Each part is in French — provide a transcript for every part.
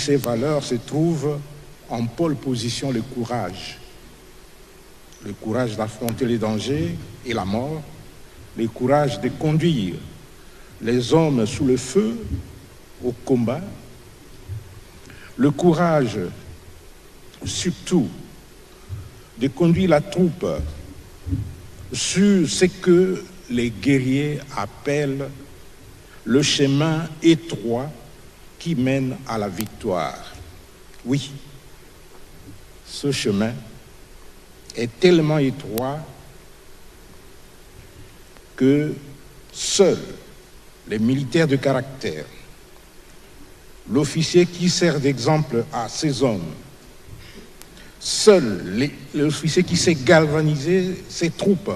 ces valeurs se trouve en pole position le courage. Le courage d'affronter les dangers et la mort, le courage de conduire les hommes sous le feu au combat, le courage surtout de conduire la troupe sur ce que les guerriers appellent le chemin étroit qui mène à la victoire. Oui, ce chemin est tellement étroit que seuls les militaires de caractère, l'officier qui sert d'exemple à ces hommes, seul l'officier qui sait galvaniser ses troupes,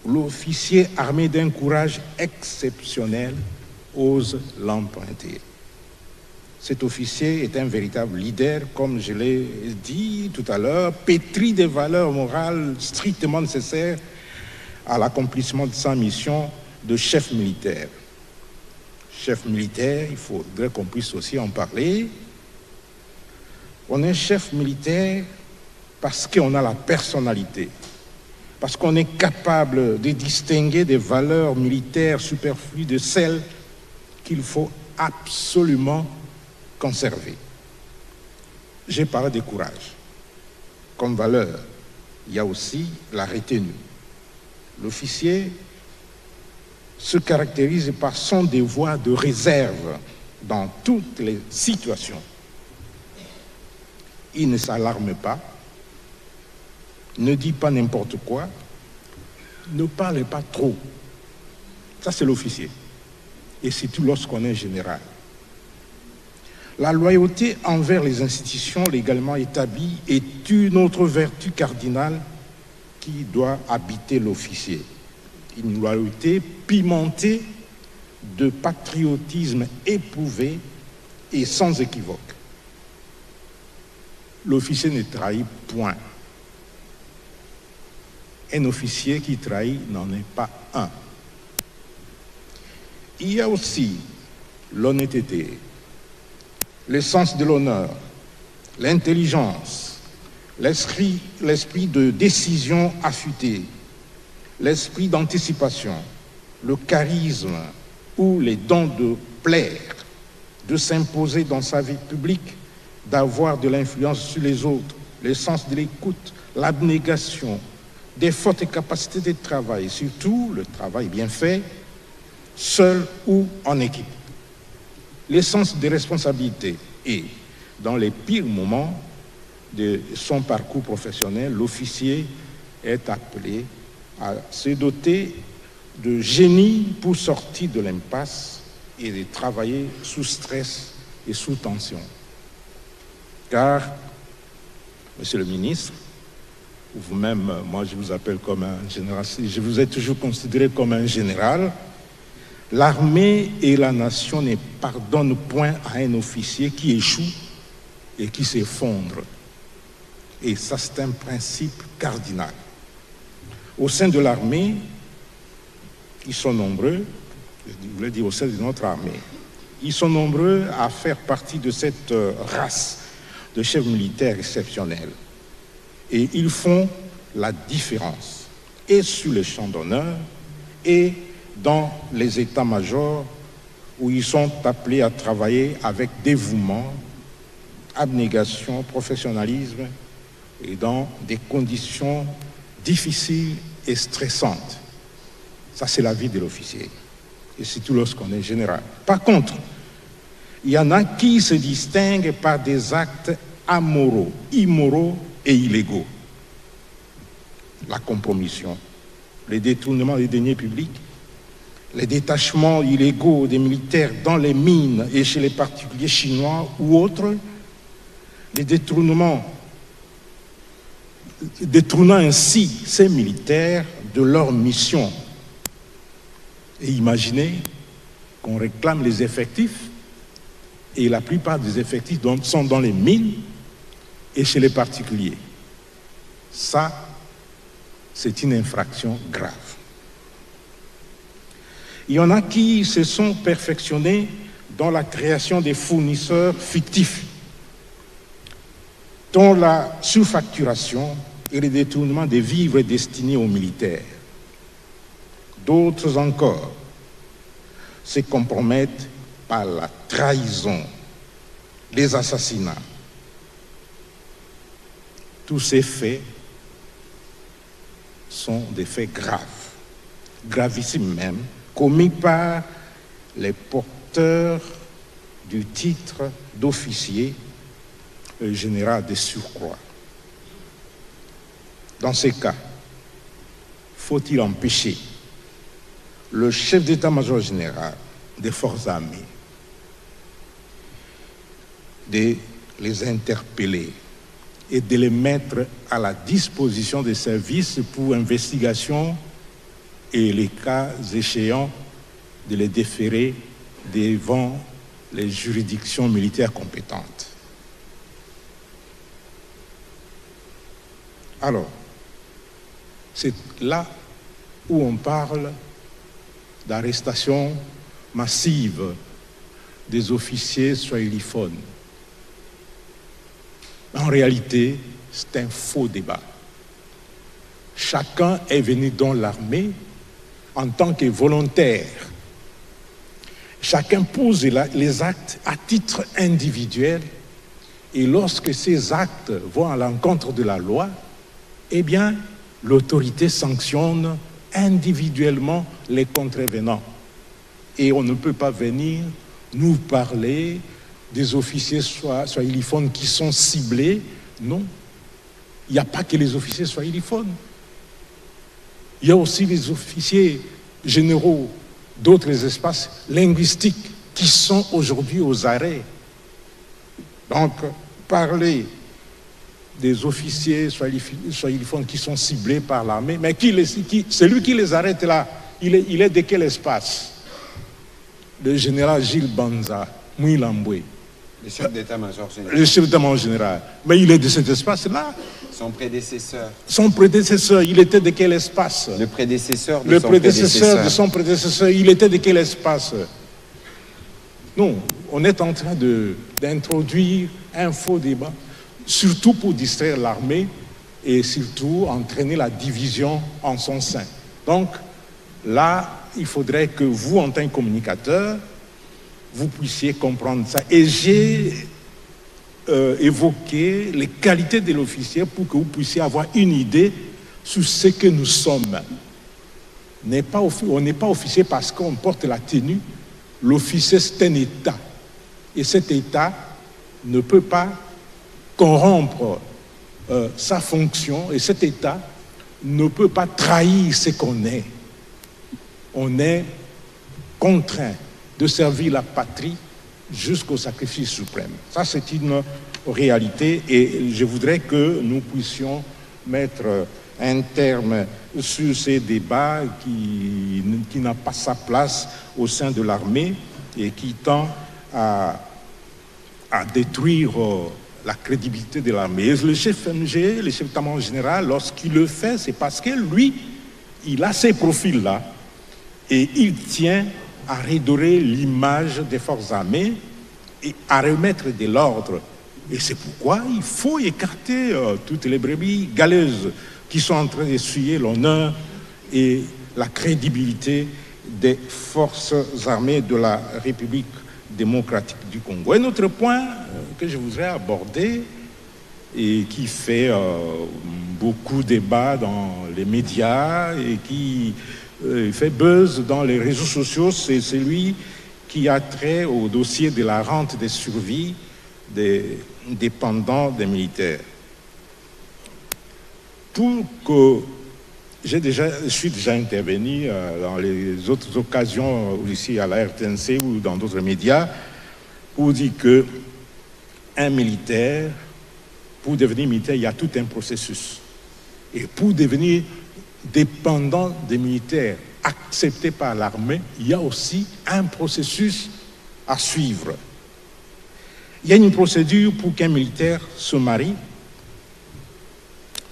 l'officier armé d'un courage exceptionnel ose l'emprunter. Cet officier est un véritable leader, comme je l'ai dit tout à l'heure, pétri des valeurs morales strictement nécessaires à l'accomplissement de sa mission de chef militaire. Chef militaire, il faudrait qu'on puisse aussi en parler. On est chef militaire parce qu'on a la personnalité, parce qu'on est capable de distinguer des valeurs militaires superflues de celles qu'il faut absolument conserver. J'ai parlé de courage. Comme valeur, il y a aussi la retenue. L'officier se caractérise par son devoir de réserve dans toutes les situations. Il ne s'alarme pas, ne dit pas n'importe quoi, ne parle pas trop. Ça, c'est l'officier. Et surtout lorsqu'on est général. La loyauté envers les institutions légalement établies est une autre vertu cardinale qui doit habiter l'officier. Une loyauté pimentée de patriotisme éprouvé et sans équivoque. L'officier ne trahit point. Un officier qui trahit n'en est pas un. Il y a aussi l'honnêteté, le sens de l'honneur, l'intelligence, l'esprit de décision affûté, l'esprit d'anticipation, le charisme ou les dons de plaire, de s'imposer dans sa vie publique, d'avoir de l'influence sur les autres, le sens de l'écoute, l'abnégation, des fortes capacités de travail, surtout le travail bien fait, seul ou en équipe. L'essence des responsabilités et, dans les pires moments de son parcours professionnel, l'officier est appelé à se doter de génie pour sortir de l'impasse et de travailler sous stress et sous tension. Car, Monsieur le ministre, vous-même, moi je vous appelle comme un général, je vous ai toujours considéré comme un général. L'armée et la nation ne pardonnent point à un officier qui échoue et qui s'effondre. Et ça, c'est un principe cardinal. Au sein de l'armée, ils sont nombreux, je voulais dire au sein de notre armée, ils sont nombreux à faire partie de cette race de chefs militaires exceptionnels. Et ils font la différence, et sur le champ d'honneur, et dans les états-majors où ils sont appelés à travailler avec dévouement, abnégation, professionnalisme et dans des conditions difficiles et stressantes. Ça, c'est la vie de l'officier, et surtout lorsqu'on est général. Par contre, il y en a qui se distinguent par des actes amoraux, immoraux et illégaux. La compromission, le détournement des deniers publics, les détachements illégaux des militaires dans les mines et chez les particuliers chinois ou autres, les détournant ainsi ces militaires de leur mission. Et imaginez qu'on réclame les effectifs, et la plupart des effectifs sont dans les mines et chez les particuliers. Ça, c'est une infraction grave. Il y en a qui se sont perfectionnés dans la création des fournisseurs fictifs, dans la surfacturation et le détournement des vivres destinés aux militaires. D'autres encore se compromettent par la trahison, les assassinats. Tous ces faits sont des faits graves, gravissimes même, commis par les porteurs du titre d'officier général de surcroît. Dans ces cas, faut-il empêcher le chef d'état-major général des forces armées de les interpeller et de les mettre à la disposition des services pour investigation et, les cas échéants, de les déférer devant les juridictions militaires compétentes. Alors, c'est là où on parle d'arrestation massive des officiers swahiliphones. En réalité, c'est un faux débat. Chacun est venu dans l'armée en tant que volontaire. Chacun pose les actes à titre individuel et lorsque ces actes vont à l'encontre de la loi, eh bien, l'autorité sanctionne individuellement les contrevenants. Et on ne peut pas venir nous parler des officiers swahiliphones qui sont ciblés. Non, il n'y a pas que les officiers swahiliphones. Il y a aussi les officiers généraux d'autres espaces linguistiques qui sont aujourd'hui aux arrêts. Donc, parler des officiers swahiliphones qui sont ciblés par l'armée, mais celui qui les arrête là, il est de quel espace? Le général Gilles Banza, Mouilamboué. Le chef d'état-major général. Le chef d'état-major général. Mais il est de cet espace-là. Son prédécesseur. Son prédécesseur, il était de quel espace? Le prédécesseur de Le son prédécesseur de son prédécesseur, il était de quel espace? Non, on est en train d'introduire un faux débat, surtout pour distraire l'armée et surtout entraîner la division en son sein. Donc là, il faudrait que vous, en tant que communicateur, vous puissiez comprendre ça. Et j'ai évoqué les qualités de l'officier pour que vous puissiez avoir une idée sur ce que nous sommes. On n'est pas officier parce qu'on porte la tenue. L'officier, c'est un État. Et cet État ne peut pas corrompre sa fonction. Et cet État ne peut pas trahir ce qu'on est. On est contraint de servir la patrie jusqu'au sacrifice suprême. Ça, c'est une réalité et je voudrais que nous puissions mettre un terme sur ces débats qui n'a pas sa place au sein de l'armée et qui tend à détruire la crédibilité de l'armée. Et le chef MG, le chef d'état-major général, lorsqu'il le fait, c'est parce que lui, il a ces profils-là et il tient à redorer l'image des forces armées et à remettre de l'ordre. Et c'est pourquoi il faut écarter toutes les brebis galeuses qui sont en train d'essuyer l'honneur et la crédibilité des forces armées de la République démocratique du Congo. Un autre point que je voudrais aborder et qui fait beaucoup débat dans les médias et qui fait buzz dans les réseaux sociaux, c'est celui qui a trait au dossier de la rente des survies des dépendants des militaires. Pour que je suis déjà intervenu dans les autres occasions, ici à la RTNC ou dans d'autres médias, pour dire que un militaire, pour devenir militaire, il y a tout un processus. Et pour devenir dépendant des militaires acceptés par l'armée, il y a aussi un processus à suivre. Il y a une procédure pour qu'un militaire se marie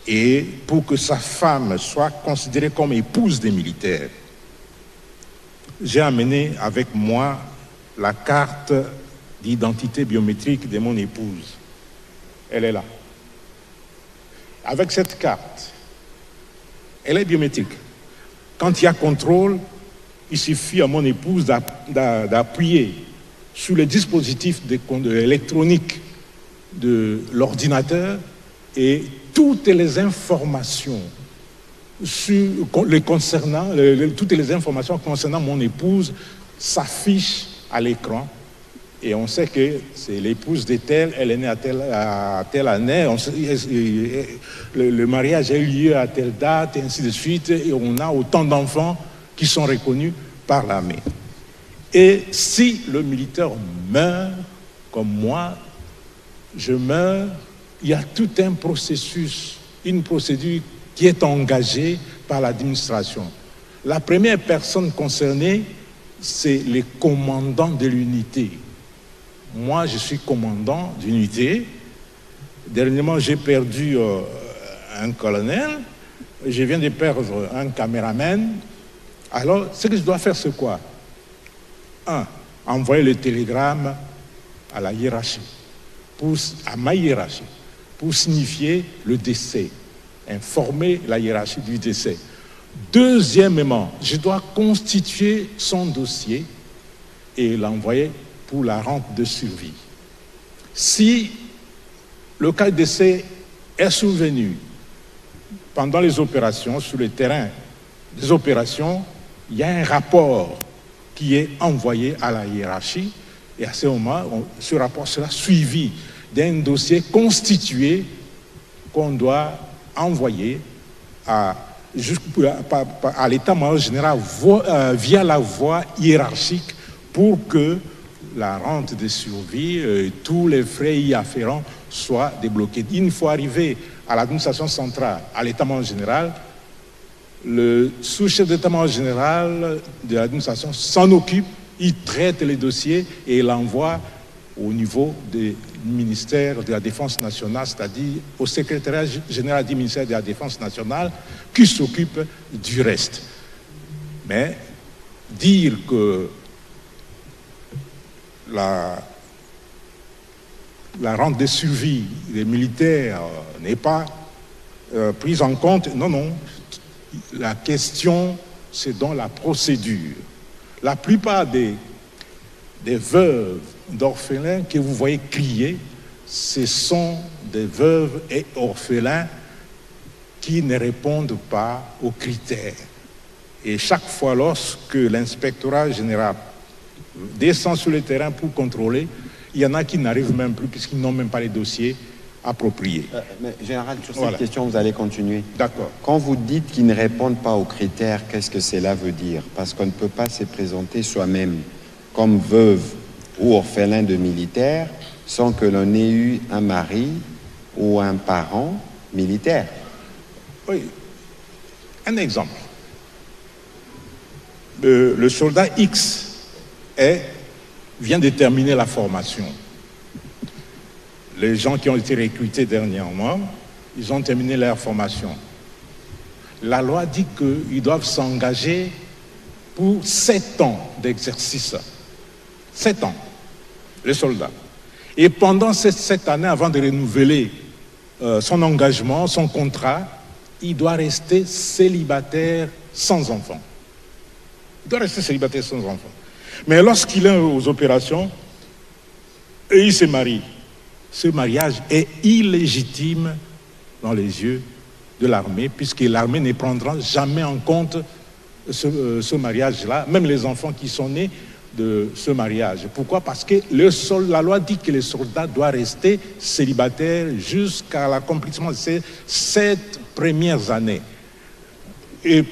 et pour que sa femme soit considérée comme épouse des militaires. J'ai amené avec moi la carte d'identité biométrique de mon épouse. Elle est là. Avec cette carte, elle est biométrique. Quand il y a contrôle, il suffit à mon épouse d'appuyer sur le dispositif électronique de l'ordinateur et toutes les informations toutes les informations concernant mon épouse s'affichent à l'écran. Et on sait que c'est l'épouse de telle, elle est née à telle année, le mariage a eu lieu à telle date, et ainsi de suite, et on a autant d'enfants qui sont reconnus par l'armée. Et si le militaire meurt, comme moi, je meurs, il y a tout un processus, une procédure qui est engagée par l'administration. La première personne concernée, c'est les commandants de l'unité. Moi, je suis commandant d'unité. Dernièrement, j'ai perdu un colonel. Je viens de perdre un caméraman. Alors, ce que je dois faire, c'est quoi? Envoyer le télégramme à la hiérarchie, à ma hiérarchie, pour signifier le décès, informer la hiérarchie du décès. Deuxièmement, je dois constituer son dossier et l'envoyer pour la rente de survie. Si le cas de décès est survenu pendant les opérations, sur le terrain des opérations, il y a un rapport qui est envoyé à la hiérarchie et à ce moment, ce rapport sera suivi d'un dossier constitué qu'on doit envoyer à l'état-major général via la voie hiérarchique pour que la rente de survie et tous les frais y afférents soient débloqués. Une fois arrivé à l'administration centrale, à l'état-major général, le sous-chef d'état-major général de l'administration s'en occupe, il traite les dossiers et l'envoie au niveau du ministère de la Défense nationale, c'est-à-dire au secrétariat général du ministère de la Défense nationale, qui s'occupe du reste. Mais dire que la rente de survie des militaires n'est pas prise en compte, non. La question, c'est dans la procédure. La plupart des veuves d'orphelins que vous voyez crier, ce sont des veuves et orphelins qui ne répondent pas aux critères. Et chaque fois, lorsque l'inspectorat général descend sur le terrain pour contrôler, il y en a qui n'arrivent même plus puisqu'ils n'ont même pas les dossiers appropriés. Mais général, sur cette question, vous allez continuer. D'accord. Quand vous dites qu'ils ne répondent pas aux critères, qu'est-ce que cela veut dire? Parce qu'on ne peut pas se présenter soi-même comme veuve ou orphelin de militaire sans que l'on ait eu un mari ou un parent militaire. Oui. Un exemple. Le soldat X vient de terminer la formation. Les gens qui ont été recrutés dernièrement, ils ont terminé leur formation. La loi dit qu'ils doivent s'engager pour 7 ans d'exercice. 7 ans, les soldats. Et pendant ces 7 années, avant de renouveler son engagement, son contrat, il doit rester célibataire sans enfant. Il doit rester célibataire sans enfant. Mais lorsqu'il est aux opérations, et il se marie, ce mariage est illégitime dans les yeux de l'armée, puisque l'armée ne prendra jamais en compte ce mariage-là, même les enfants qui sont nés de ce mariage. Pourquoi? Parce que la loi dit que le soldat doit rester célibataire jusqu'à l'accomplissement de ces 7 premières années. Et,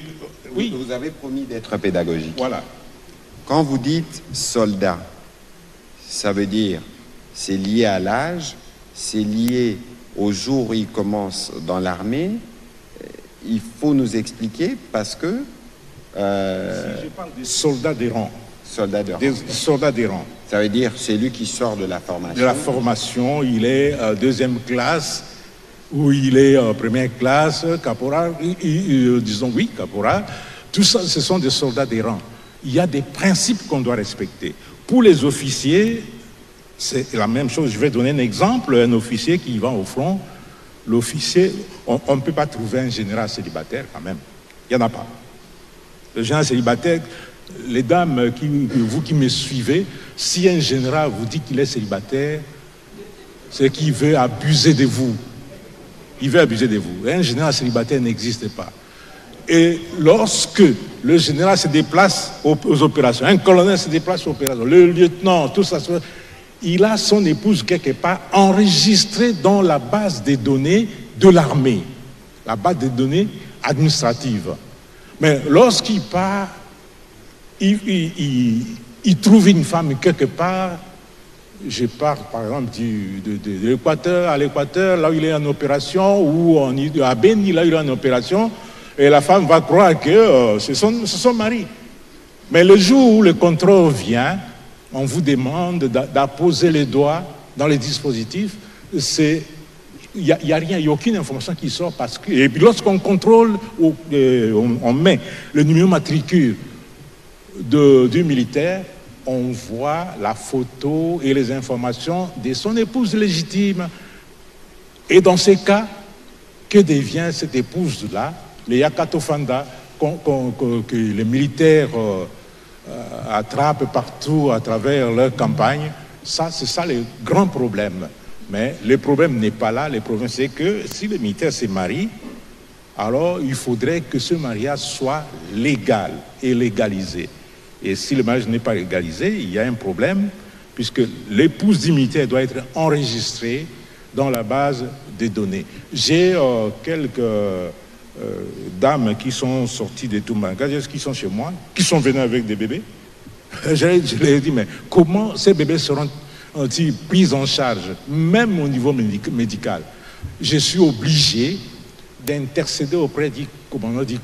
oui. Vous avez promis d'être pédagogique. Voilà. Quand vous dites soldat, ça veut dire c'est lié à l'âge, c'est lié au jour où il commence dans l'armée. Il faut nous expliquer parce que... Si je parle des soldats des rangs. Soldats de rang. Des soldats des rangs. Ça veut dire c'est lui qui sort de la formation. De la formation, il est deuxième classe, ou il est première classe, caporal, disons oui, caporal. Tout ça, ce sont des soldats des rangs. Il y a des principes qu'on doit respecter. Pour les officiers, c'est la même chose. Je vais donner un exemple. Un officier qui va au front, l'officier, on ne peut pas trouver un général célibataire quand même. Il n'y en a pas. Le général célibataire, les dames, vous qui me suivez, si un général vous dit qu'il est célibataire, c'est qu'il veut abuser de vous. Il veut abuser de vous. Un général célibataire n'existe pas. Et lorsque le général se déplace aux opérations, un colonel se déplace aux opérations, le lieutenant, tout ça, il a son épouse quelque part enregistrée dans la base des données de l'armée, la base des données administratives. Mais lorsqu'il part, il trouve une femme quelque part. Je pars par exemple de l'Équateur à l'Équateur, là où il est en opération, ou à Beni, là où il est en opération, et la femme va croire que c'est son mari. Mais le jour où le contrôle vient, on vous demande d'apposer les doigts dans les dispositifs. Il n'y a rien, il n'y a aucune information qui sort parce que. Et puis lorsqu'on contrôle, on met le numéro matricule du militaire, on voit la photo et les informations de son épouse légitime. Et dans ces cas, que devient cette épouse-là, les Yakatofanda, que les militaires attrapent partout à travers leur campagne? C'est ça le grand problème. Mais le problème n'est pas là. Le problème, c'est que si les militaires se marient, alors il faudrait que ce mariage soit légal et légalisé. Et si le mariage n'est pas légalisé, il y a un problème, puisque l'épouse du militaire doit être enregistrée dans la base des données. J'ai quelques dames qui sont sorties de Toumbangaj, qui sont chez moi, qui sont venues avec des bébés. Je leur ai dit, mais comment ces bébés seront-ils pris en charge, même au niveau médical? Je suis obligé d'intercéder auprès du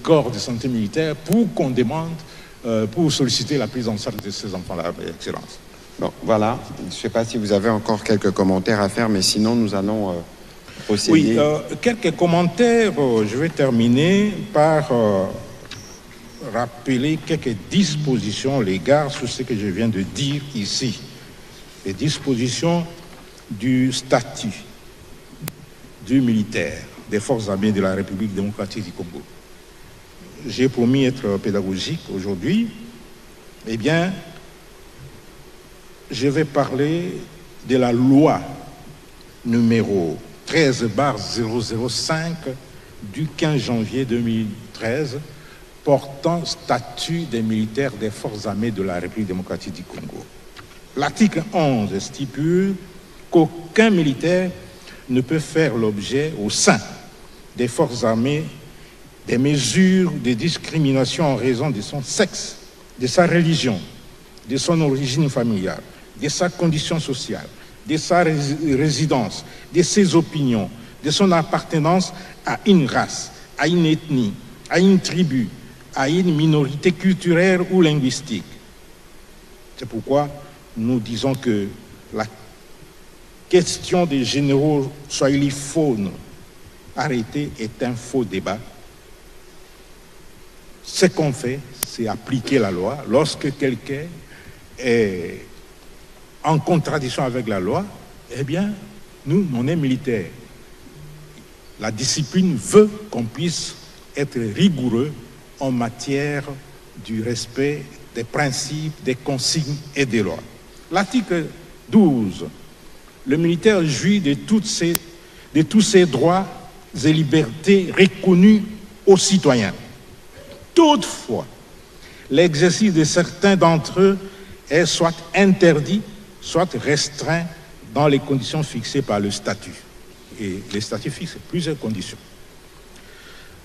corps de santé militaire pour qu'on demande, pour solliciter la prise en charge de ces enfants-là, Excellence. Bon, voilà. Je ne sais pas si vous avez encore quelques commentaires à faire, mais sinon nous allons procéder. Oui, quelques commentaires. Je vais terminer par rappeler quelques dispositions légales sur ce que je viens de dire ici. Les dispositions du statut du militaire des forces armées de la République démocratique du Congo. J'ai promis être pédagogique aujourd'hui. Eh bien, je vais parler de la loi numéro 13/005 du 15 janvier 2013 portant statut des militaires des forces armées de la République démocratique du Congo. L'article 11 stipule qu'aucun militaire ne peut faire l'objet au sein des forces armées des mesures de discrimination en raison de son sexe, de sa religion, de son origine familiale, de sa condition sociale, de sa résidence, de ses opinions, de son appartenance à une race, à une ethnie, à une tribu, à une minorité culturelle ou linguistique. C'est pourquoi nous disons que la question des généraux swahiliphones arrêtés est un faux débat. Ce qu'on fait, c'est appliquer la loi. Lorsque quelqu'un est en contradiction avec la loi, eh bien, nous, on est militaires. La discipline veut qu'on puisse être rigoureux en matière du respect des principes, des consignes et des lois. L'article 12, le militaire jouit de tous ses droits et libertés reconnus aux citoyens. Toutefois, l'exercice de certains d'entre eux est soit interdit, soit restreint dans les conditions fixées par le statut. Et le statut fixe plusieurs conditions.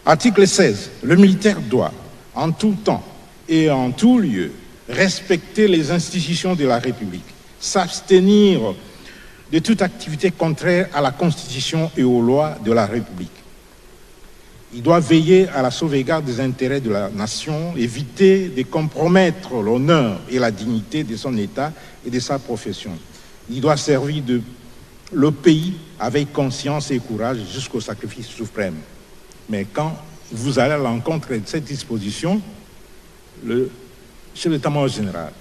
Article 16. Le militaire doit, en tout temps et en tout lieu, respecter les institutions de la République, s'abstenir de toute activité contraire à la Constitution et aux lois de la République. Il doit veiller à la sauvegarde des intérêts de la nation, éviter de compromettre l'honneur et la dignité de son État et de sa profession. Il doit servir le pays avec conscience et courage jusqu'au sacrifice suprême. Mais quand vous allez à l'encontre de cette disposition, le chef d'état-major général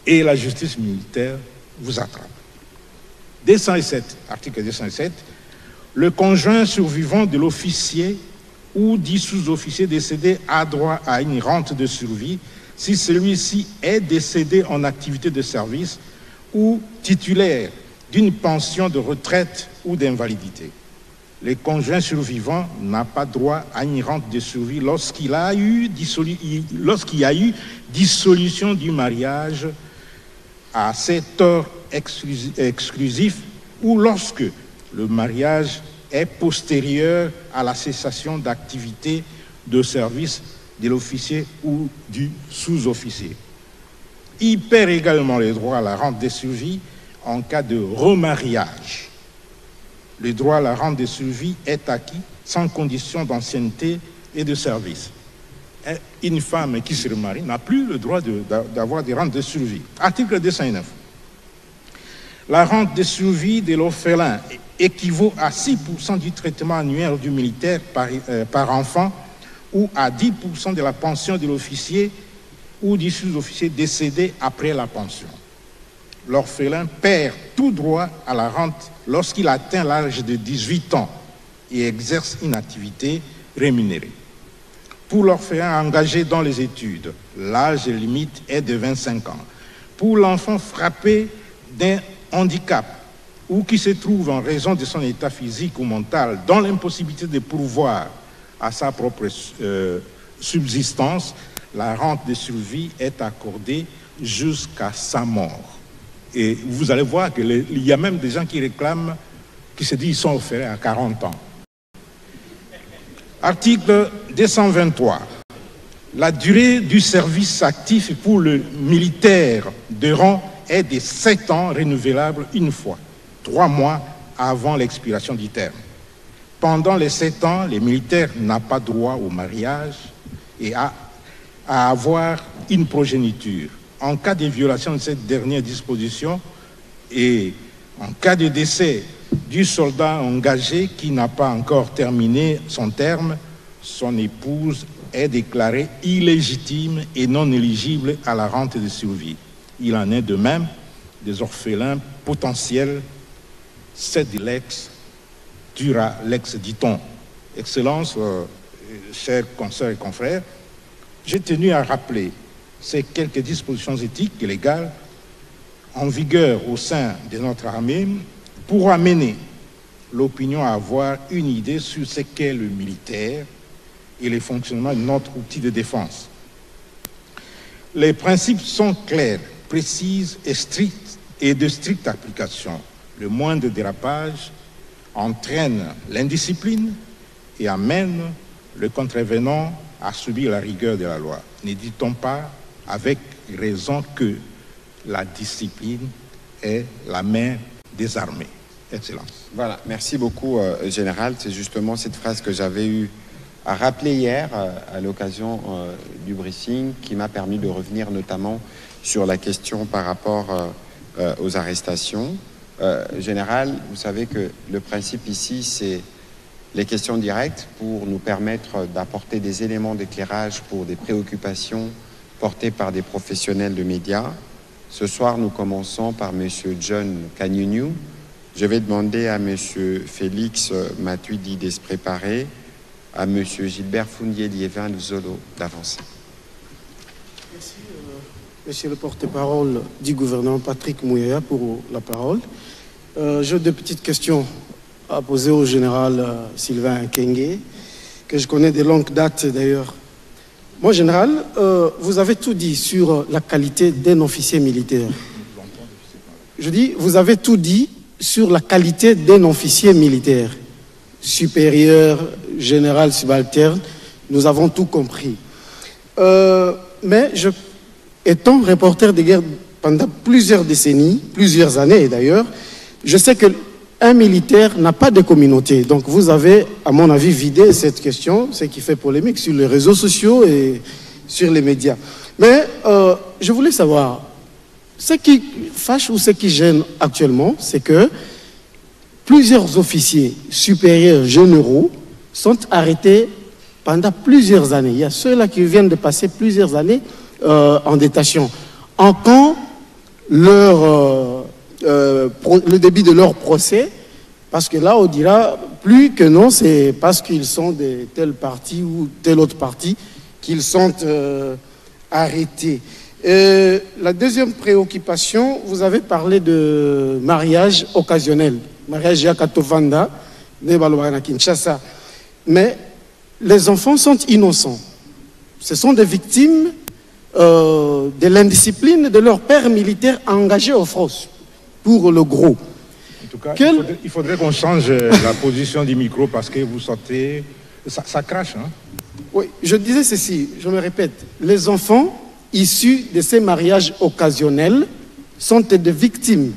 et la justice militaire vous attrape. 207, article 207, le conjoint survivant de l'officier ou dit sous-officier décédé a droit à une rente de survie si celui-ci est décédé en activité de service ou titulaire d'une pension de retraite ou d'invalidité. Le conjoint survivant n'a pas droit à une rente de survie lorsqu'il y a eu dissolution du mariage à ses torts exclusifs ou lorsque le mariage est postérieur à la cessation d'activité de service de l'officier ou du sous-officier. Il perd également le droit à la rente de survie en cas de remariage. Le droit à la rente de survie est acquis sans condition d'ancienneté et de service. Une femme qui se remarie n'a plus le droit d'avoir des rentes de survie. Article 209. La rente de survie de l'orphelin équivaut à 6% du traitement annuel du militaire par enfant ou à 10% de la pension de l'officier ou du sous-officier décédé après la pension. L'orphelin perd tout droit à la rente lorsqu'il atteint l'âge de 18 ans et exerce une activité rémunérée. Pour l'orphelin engagé dans les études, l'âge limite est de 25 ans. Pour l'enfant frappé d'un handicap ou qui se trouve en raison de son état physique ou mental dans l'impossibilité de pourvoir à sa propre subsistance, la rente de survie est accordée jusqu'à sa mort. Et vous allez voir qu'il y a même des gens qui réclament, qui se disent qu'ils sont orphelins à 40 ans. Article 223. La durée du service actif pour le militaire de rang est de 7 ans renouvelable une fois, 3 mois avant l'expiration du terme. Pendant les 7 ans, les militaires n'ont pas droit au mariage et à avoir une progéniture. En cas de violation de cette dernière disposition et en cas de décès du soldat engagé qui n'a pas encore terminé son terme, son épouse est déclarée illégitime et non éligible à la rente de survie. Il en est de même des orphelins potentiels, sed lex, dura lex, dit-on. Excellence, chers consoeurs et confrères, j'ai tenu à rappeler ces quelques dispositions éthiques et légales en vigueur au sein de notre armée pour amener l'opinion à avoir une idée sur ce qu'est le militaire et le fonctionnement de notre outil de défense. Les principes sont clairs, précises et stricts et de stricte application. Le moindre dérapage entraîne l'indiscipline et amène le contrevenant à subir la rigueur de la loi. Ne dit-on pas avec raison que la discipline est la mère des armées? Excellence. Voilà, merci beaucoup, Général. C'est justement cette phrase que j'avais eu à rappeler hier à l'occasion du briefing qui m'a permis de revenir notamment sur la question par rapport aux arrestations. Général, vous savez que le principe ici, c'est les questions directes pour nous permettre d'apporter des éléments d'éclairage pour des préoccupations portées par des professionnels de médias. Ce soir, nous commençons par M. John Kanyunyu. Je vais demander à M. Félix Matuidi de se préparer, à M. Gilbert Foundier-Liévin de Zolo d'avancer. Merci, Monsieur le porte-parole du gouvernement Patrick Mouyaya pour la parole. J'ai deux petites questions à poser au général Sylvain Kenge, que je connais de longue date d'ailleurs. Moi, général, vous avez tout dit sur la qualité d'un officier militaire. Je dis, vous avez tout dit sur la qualité d'un officier militaire. Supérieur, général, subalterne, nous avons tout compris. Mais étant reporter de guerre pendant plusieurs décennies, plusieurs années d'ailleurs, je sais qu'un militaire n'a pas de communauté. Donc vous avez, à mon avis, vidé cette question, ce qui fait polémique sur les réseaux sociaux et sur les médias. Mais je voulais savoir, ce qui fâche ou ce qui gêne actuellement, c'est que plusieurs officiers supérieurs généraux sont arrêtés pendant plusieurs années. Il y a ceux-là qui viennent de passer plusieurs années en détention. En camp le début de leur procès, parce que là, on dira plus que non, c'est parce qu'ils sont de tel parti ou tel autre parti qu'ils sont arrêtés. La deuxième préoccupation, vous avez parlé de mariage occasionnel, mariage Yakatovanda, de Kinshasa. Mais les enfants sont innocents. Ce sont des victimes de l'indiscipline de leur père militaire engagé au front, pour le gros. En tout cas, il faudrait qu'on change la position du micro parce que vous sentez... Ça crache, hein? Oui, je disais ceci, je me répète. Les enfants issus de ces mariages occasionnels sont des victimes.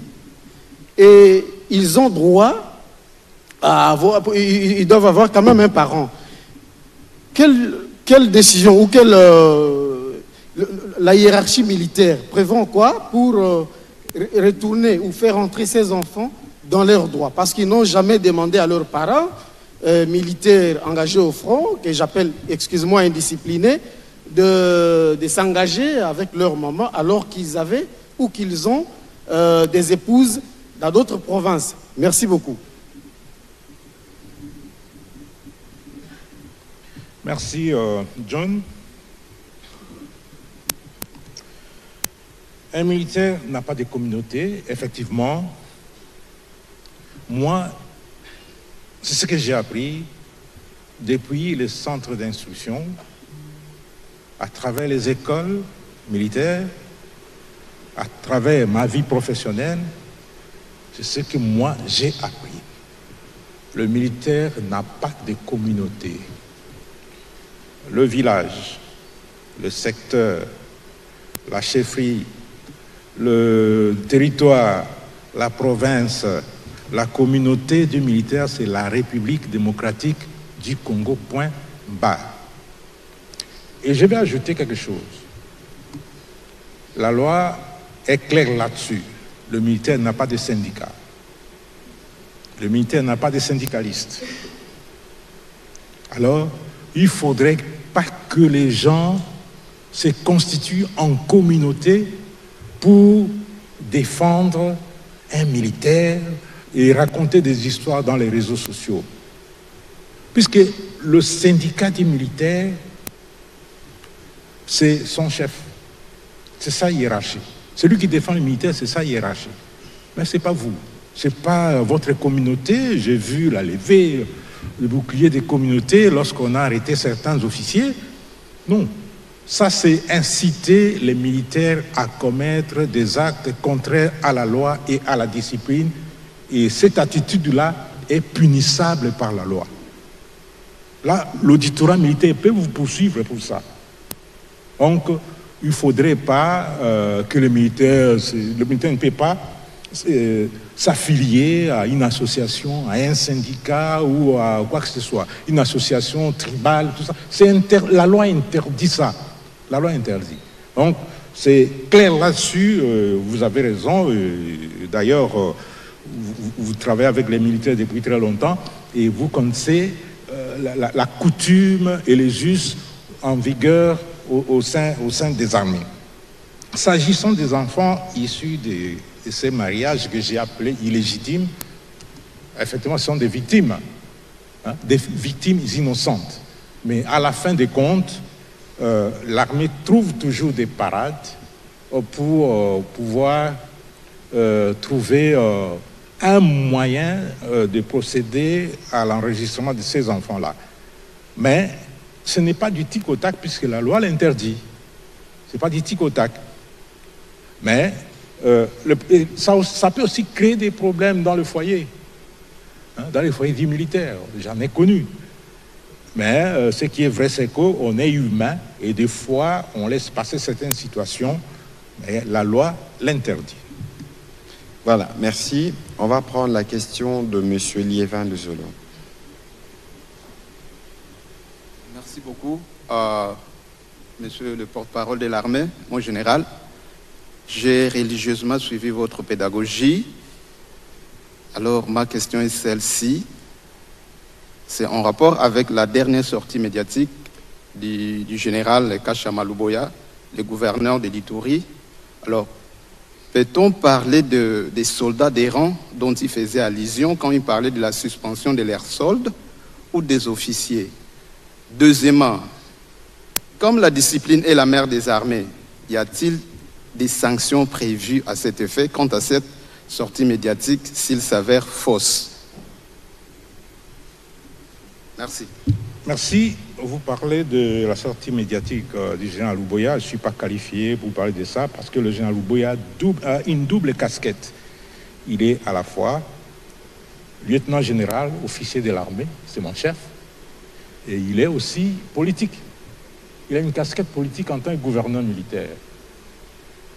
Et ils ont droit à avoir... Ils doivent avoir quand même un parent. Quelle décision ou la hiérarchie militaire prévoit quoi pour retourner ou faire entrer ces enfants dans leurs droits? Parce qu'ils n'ont jamais demandé à leurs parents militaires engagés au front, que j'appelle, excuse-moi, indisciplinés, de s'engager avec leur maman alors qu'ils avaient ou qu'ils ont des épouses dans d'autres provinces. Merci beaucoup. Merci, John. Un militaire n'a pas de communauté, effectivement. Moi, c'est ce que j'ai appris depuis les centres d'instruction, à travers les écoles militaires, à travers ma vie professionnelle. C'est ce que moi j'ai appris. Le militaire n'a pas de communauté. Le village, le secteur, la chefferie, le territoire, la province, la communauté du militaire, c'est la République démocratique du Congo, point barre. Et je vais ajouter quelque chose. La loi est claire là-dessus. Le militaire n'a pas de syndicat. Le militaire n'a pas de syndicalistes. Alors, il ne faudrait pas que les gens se constituent en communauté pour défendre un militaire et raconter des histoires dans les réseaux sociaux. Puisque le syndicat des militaires, c'est son chef. C'est sa hiérarchie. Celui qui défend le militaire, c'est sa hiérarchie. Mais ce n'est pas vous. Ce n'est pas votre communauté. J'ai vu la levée, le bouclier des communautés lorsqu'on a arrêté certains officiers. Non. Ça, c'est inciter les militaires à commettre des actes contraires à la loi et à la discipline. Et cette attitude-là est punissable par la loi. Là, l'auditorat militaire peut vous poursuivre pour ça. Donc, il ne faudrait pas que le militaire ne peut pas s'affilier à une association, à un syndicat ou à quoi que ce soit, une association tribale, tout ça. La loi interdit ça. La loi interdit. Donc, c'est clair là-dessus, vous avez raison. D'ailleurs, vous travaillez avec les militaires depuis très longtemps et vous connaissez la coutume et les us en vigueur au sein des armées. S'agissant des enfants issus de ces mariages que j'ai appelés illégitimes, effectivement, ce sont des victimes, hein, des victimes innocentes. Mais à la fin des comptes, l'armée trouve toujours des parades pour pouvoir trouver un moyen de procéder à l'enregistrement de ces enfants-là. Mais ce n'est pas du tic au tac puisque la loi l'interdit. Ce n'est pas du tic au tac. Mais ça peut aussi créer des problèmes dans le foyer, hein, dans les foyers dits militaires. J'en ai connu. Mais ce qui est vrai, c'est qu'on est humain et des fois, on laisse passer certaines situations, mais la loi l'interdit. Voilà, merci. On va prendre la question de M. Liévin de Zolo. Merci beaucoup, Monsieur le porte-parole de l'armée, mon général. J'ai religieusement suivi votre pédagogie. Alors, ma question est celle-ci. C'est en rapport avec la dernière sortie médiatique du général Kasha Maluboya, le gouverneur de l'Ituri. Alors, peut-on parler des soldats d'errant dont il faisait allusion quand il parlait de la suspension de leur solde ou des officiers? Deuxièmement, comme la discipline est la mère des armées, y a-t-il des sanctions prévues à cet effet quant à cette sortie médiatique s'il s'avère fausse? Merci. Merci. Vous parlez de la sortie médiatique du général Louboya. Je ne suis pas qualifié pour parler de ça parce que le général Louboya a une double casquette. Il est à la fois lieutenant général, officier de l'armée, c'est mon chef, et il est aussi politique. Il a une casquette politique en tant que gouverneur militaire.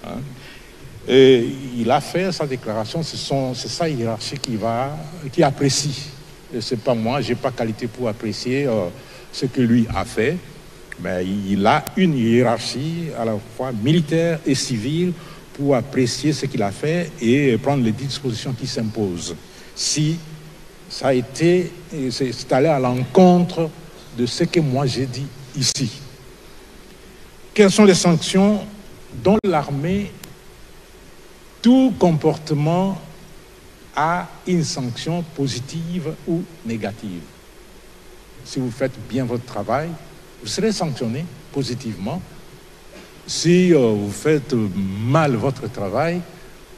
Hein? Et il a fait sa déclaration, c'est sa hiérarchie qui apprécie. Ce n'est pas moi, je n'ai pas qualité pour apprécier ce que lui a fait, mais il a une hiérarchie à la fois militaire et civile pour apprécier ce qu'il a fait et prendre les dispositions qui s'imposent. Si ça a été, c'est allé à l'encontre de ce que moi j'ai dit ici. Quelles sont les sanctions dans l'armée? Tout comportement a une sanction positive ou négative. Si vous faites bien votre travail, vous serez sanctionné positivement. Si vous faites mal votre travail,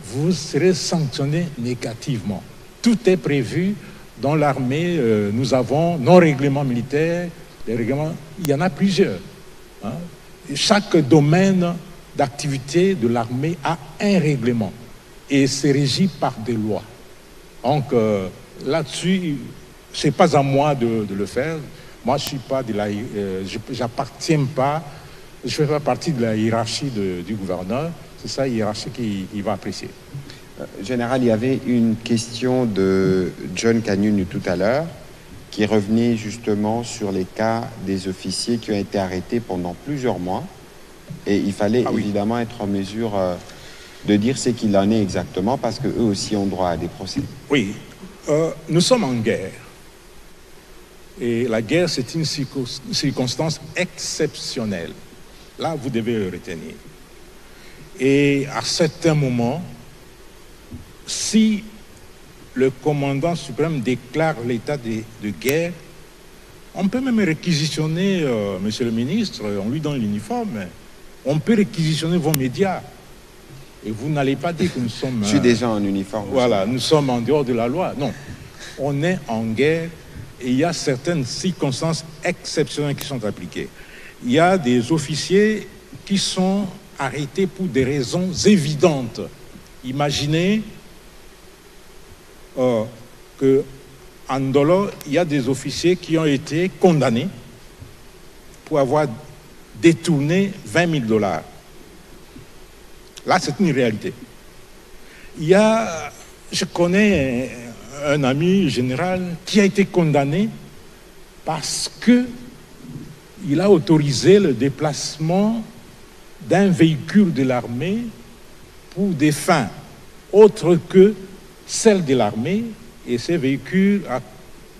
vous serez sanctionné négativement. Tout est prévu dans l'armée. Nous avons nos règlements militaires. Les règlements, il y en a plusieurs. Hein. Chaque domaine d'activité de l'armée a un règlement et c'est régi par des lois. Donc là-dessus, ce n'est pas à moi de le faire. Moi, je suis pas de la, j'appartiens pas, je ne fais pas partie de la hiérarchie du gouverneur. C'est ça, la hiérarchie qui va apprécier. Général, il y avait une question de John Kanyunu tout à l'heure qui revenait justement sur les cas des officiers qui ont été arrêtés pendant plusieurs mois. Et il fallait évidemment être en mesure de dire ce qu'il en est exactement parce qu'eux aussi ont droit à des procès. Oui, nous sommes en guerre. Et la guerre, c'est une circonstance exceptionnelle. Là, vous devez le retenir. Et à certains moments, si le commandant suprême déclare l'état de guerre, on peut même réquisitionner, monsieur le ministre, on lui donne l'uniforme, on peut réquisitionner vos médias. Et vous n'allez pas dire que nous sommes... Je suis déjà en uniforme. Voilà, nous sommes en dehors de la loi. Non, on est en guerre et il y a certaines circonstances exceptionnelles qui sont appliquées. Il y a des officiers qui sont arrêtés pour des raisons évidentes. Imaginez qu'en Ndolo, il y a des officiers qui ont été condamnés pour avoir détourné 20 000 $. Là, c'est une réalité. Je connais un ami général qui a été condamné parce qu'il a autorisé le déplacement d'un véhicule de l'armée pour des fins autres que celles de l'armée, et ce véhicule a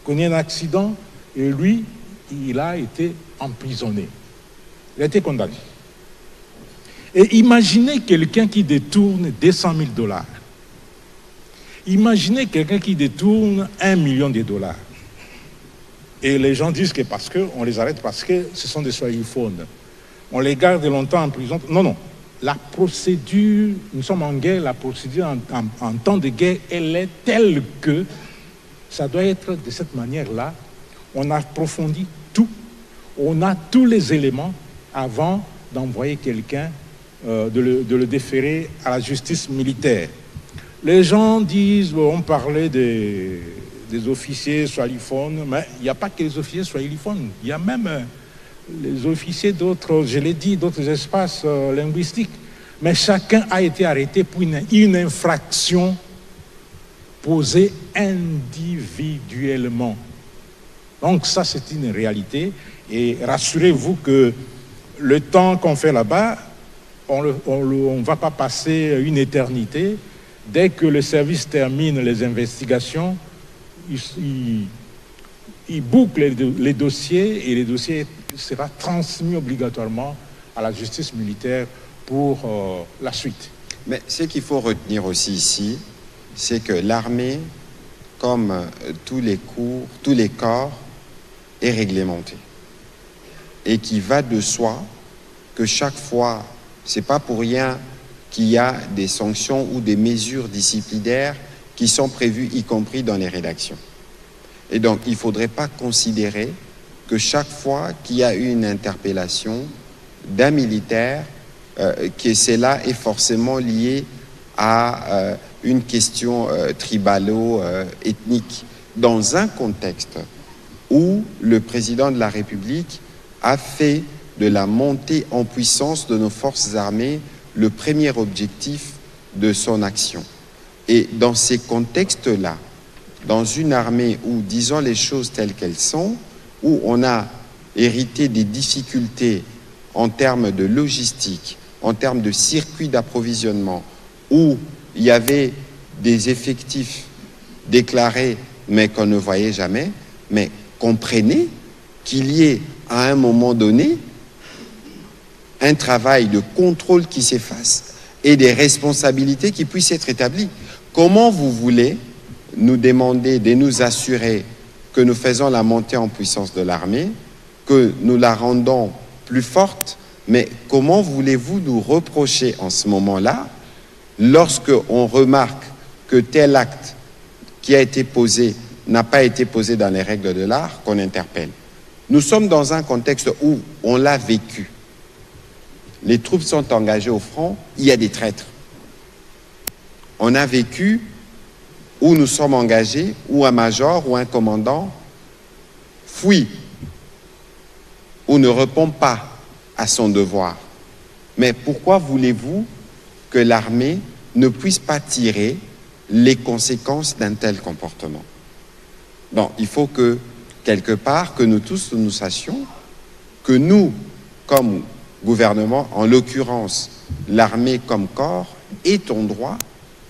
connu un accident et lui, il a été emprisonné. Il a été condamné. Et imaginez quelqu'un qui détourne 200 000 $. Imaginez quelqu'un qui détourne 1 million de $. Et les gens disent que parce qu'on les arrête parce que ce sont des soyiphones. On les garde longtemps en prison. Non, non. La procédure, nous sommes en guerre, la procédure en temps de guerre, elle est telle que ça doit être de cette manière-là. On approfondit tout. On a tous les éléments avant d'envoyer quelqu'un, de le déférer à la justice militaire. Les gens disent, on parlait des officiers swahiliphones, mais il n'y a pas que les officiers swahiliphones, il y a même les officiers d'autres, je l'ai dit, d'autres espaces linguistiques. Mais chacun a été arrêté pour une infraction posée individuellement. Donc ça, c'est une réalité. Et rassurez-vous que le temps qu'on fait là-bas, on ne va pas passer une éternité. Dès que le service termine les investigations, il boucle les dossiers et les dossiers seront transmis obligatoirement à la justice militaire pour la suite. Mais ce qu'il faut retenir aussi ici, c'est que l'armée, comme tous les corps, est réglementée. Et qu'il va de soi que chaque fois, c'est pas pour rien qu'il y a des sanctions ou des mesures disciplinaires qui sont prévues, y compris dans les rédactions. Et donc, il ne faudrait pas considérer que chaque fois qu'il y a eu une interpellation d'un militaire, que cela est forcément lié à une question tribalo-ethnique, dans un contexte où le président de la République a fait de la montée en puissance de nos forces armées le premier objectif de son action. Et dans ces contextes-là, dans une armée où, disons les choses telles qu'elles sont, où on a hérité des difficultés en termes de logistique, en termes de circuit d'approvisionnement, où il y avait des effectifs déclarés mais qu'on ne voyait jamais, mais comprenez qu'il y ait à un moment donné un travail de contrôle qui s'efface et des responsabilités qui puissent être établies. Comment vous voulez nous demander de nous assurer que nous faisons la montée en puissance de l'armée, que nous la rendons plus forte, mais comment voulez-vous nous reprocher en ce moment-là, lorsque on remarque que tel acte qui a été posé n'a pas été posé dans les règles de l'art, qu'on interpelle? Nous sommes dans un contexte où on l'a vécu. Les troupes sont engagées au front, il y a des traîtres. On a vécu où nous sommes engagés, où un major ou un commandant fuit ou ne répond pas à son devoir. Mais pourquoi voulez-vous que l'armée ne puisse pas tirer les conséquences d'un tel comportement? Donc, il faut que, quelque part, que nous tous nous sachions que nous, comme gouvernement, en l'occurrence l'armée comme corps, est en droit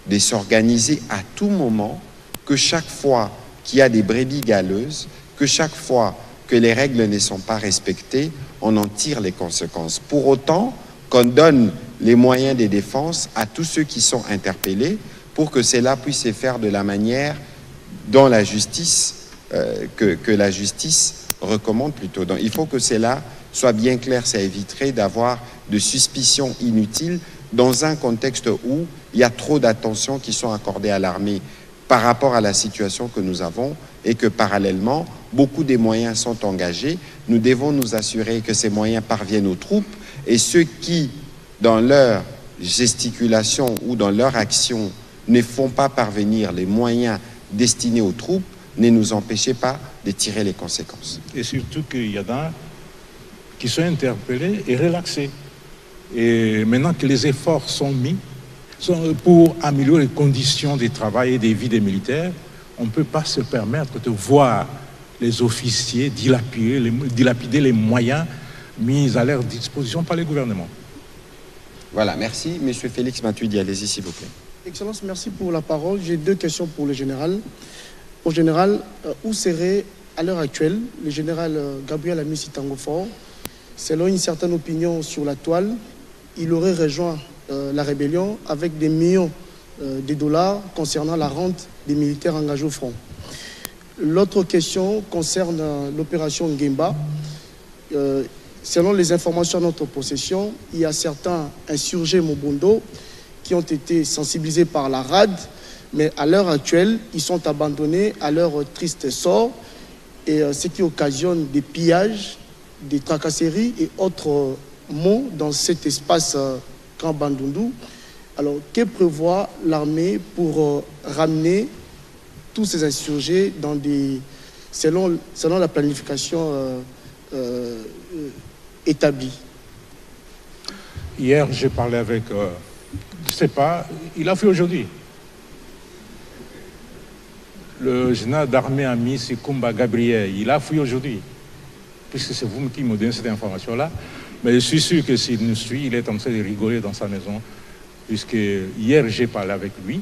de s'organiser à tout moment, que chaque fois qu'il y a des brebis galeuses, que chaque fois que les règles ne sont pas respectées, on en tire les conséquences. Pour autant qu'on donne les moyens de défense à tous ceux qui sont interpellés pour que cela puisse se faire de la manière dont la justice, que la justice recommande plutôt. Donc il faut que cela soit bien clair, ça éviterait d'avoir de suspicions inutiles dans un contexte où il y a trop d'attention qui sont accordées à l'armée par rapport à la situation que nous avons et que parallèlement, beaucoup des moyens sont engagés. Nous devons nous assurer que ces moyens parviennent aux troupes et ceux qui, dans leur gesticulation ou dans leur action, ne font pas parvenir les moyens destinés aux troupes, ne nous empêchez pas de tirer les conséquences. Et surtout qu'il y en a qui sont interpellés et relaxés. Et maintenant que les efforts sont mis pour améliorer les conditions de travail et de vie des militaires, on ne peut pas se permettre de voir les officiers dilapider les moyens mis à leur disposition par les gouvernements. Voilà, merci. Monsieur Félix Matuidi, allez-y s'il vous plaît. Excellence, merci pour la parole. J'ai deux questions pour le général. Au général, où serait à l'heure actuelle le général Gabriel Amisi Tangofor? Selon une certaine opinion sur la toile, il aurait rejoint la rébellion avec des millions de dollars concernant la rente des militaires engagés au front. L'autre question concerne l'opération Ngemba. Selon les informations à notre possession, il y a certains insurgés Mobondo qui ont été sensibilisés par la RAD, mais à l'heure actuelle, ils sont abandonnés à leur triste sort, et ce qui occasionne des pillages, des tracasseries et autres maux dans cet espace Grand Bandundu. Alors, que prévoit l'armée pour ramener tous ces insurgés dans selon la planification établie? Hier, j'ai parlé avec, je ne sais pas, il a fait aujourd'hui. Le général d'armée ami Sekumba Gabriel, il a fui aujourd'hui. Puisque c'est vous qui me donnez cette information-là. Mais je suis sûr que s'il nous suit, il est en train de rigoler dans sa maison. Puisque hier, j'ai parlé avec lui.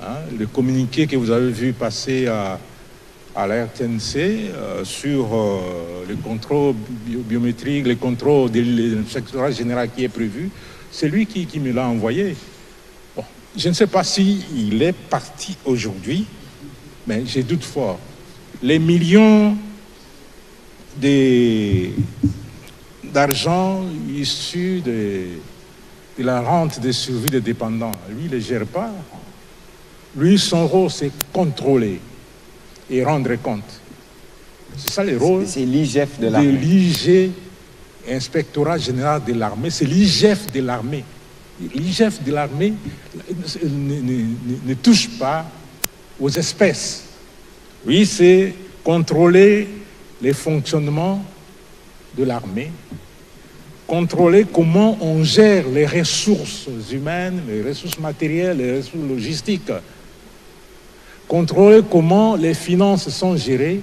Hein, le communiqué que vous avez vu passer à la RTNC sur les contrôles biométriques, les contrôles de l'inspectorat général qui est prévu, c'est lui qui me l'a envoyé. je ne sais pas s'il est parti aujourd'hui, mais j'ai doute fort. Les millions d'argent issus de la rente de survie des dépendants, lui, il ne les gère pas. Lui, son rôle, c'est contrôler et rendre compte. C'est ça le rôle. C'est l'IGF de de l'armée. l'IG, Inspectorat général de l'armée. C'est l'IGF de l'armée. L'IGF de l'armée ne touche pas aux espèces. Oui, c'est contrôler les fonctionnements de l'armée, contrôler comment on gère les ressources humaines, les ressources matérielles, les ressources logistiques, contrôler comment les finances sont gérées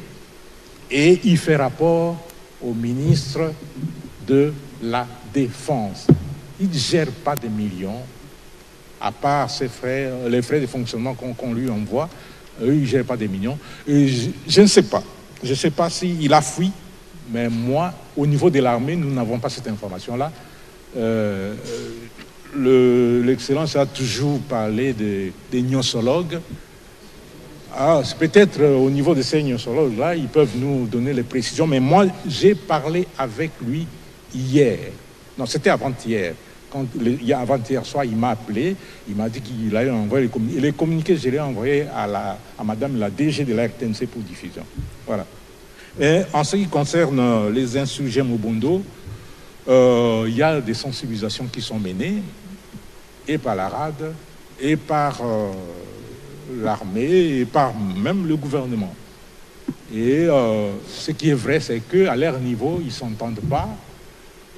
et y faire rapport au ministre de la Défense. Il ne gère pas des millions, à part ses frais, les frais de fonctionnement qu'on lui envoie. Il ne gère pas des millions. Et je ne sais pas. Je ne sais pas s'il a fui, mais moi, au niveau de l'armée, nous n'avons pas cette information-là. L'Excellence a toujours parlé des gnosologues. Ah, c'est peut-être au niveau de ces gnosologues-là, ils peuvent nous donner les précisions. Mais moi, j'ai parlé avec lui hier. Non, c'était avant-hier. Avant-hier soir, il m'a appelé, il m'a dit qu'il allait envoyer les communiqués. Et les communiqués, je les ai envoyés à madame la DG de la RTNC pour diffusion. Voilà. Et en ce qui concerne les insurgés Mobondo, il y a des sensibilisations qui sont menées, et par la RAD, et par l'armée, et par même le gouvernement. Et ce qui est vrai, c'est qu'à leur niveau, ils ne s'entendent pas.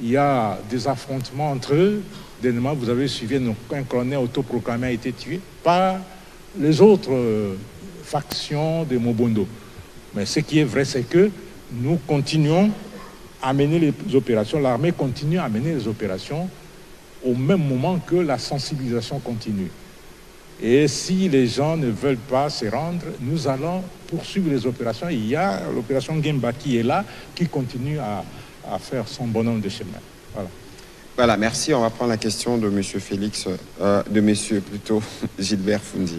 Il y a des affrontements entre eux. Dernièrement, vous avez suivi un colonel autoproclamé a été tué par les autres factions de Mobondo. Mais ce qui est vrai, c'est que nous continuons à mener les opérations. L'armée continue à mener les opérations au même moment que la sensibilisation continue. Et si les gens ne veulent pas se rendre, nous allons poursuivre les opérations. Il y a l'opération Gemba qui est là, qui continue à faire son bonhomme de chemin. Voilà. Voilà, merci. On va prendre la question de M. Félix, de M. plutôt Gilbert Fundi.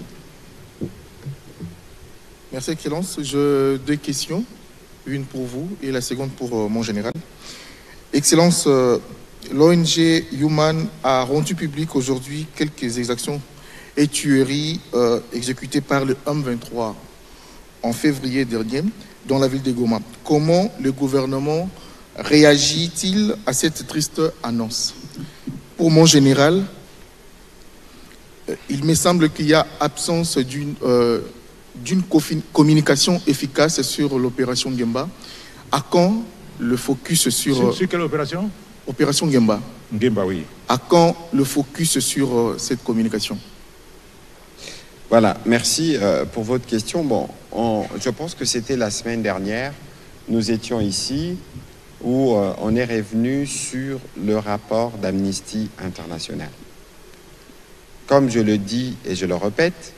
Merci, Excellence. J'ai deux questions, une pour vous et la seconde pour mon général. Excellence, l'ONG Human a rendu public aujourd'hui quelques exactions et tueries exécutées par le M23 en février dernier dans la ville de Goma. Comment le gouvernement réagit-il à cette triste annonce? Pour mon général, il me semble qu'il y a absence d'une communication efficace sur l'opération Gemba. À quand le focus sur quelle opération? Opération Gemba. Gemba, oui. À quand le focus sur cette communication? Voilà, merci pour votre question. Bon, je pense que c'était la semaine dernière. Nous étions ici où on est revenu sur le rapport d'Amnesty International. Comme je le dis et je le répète,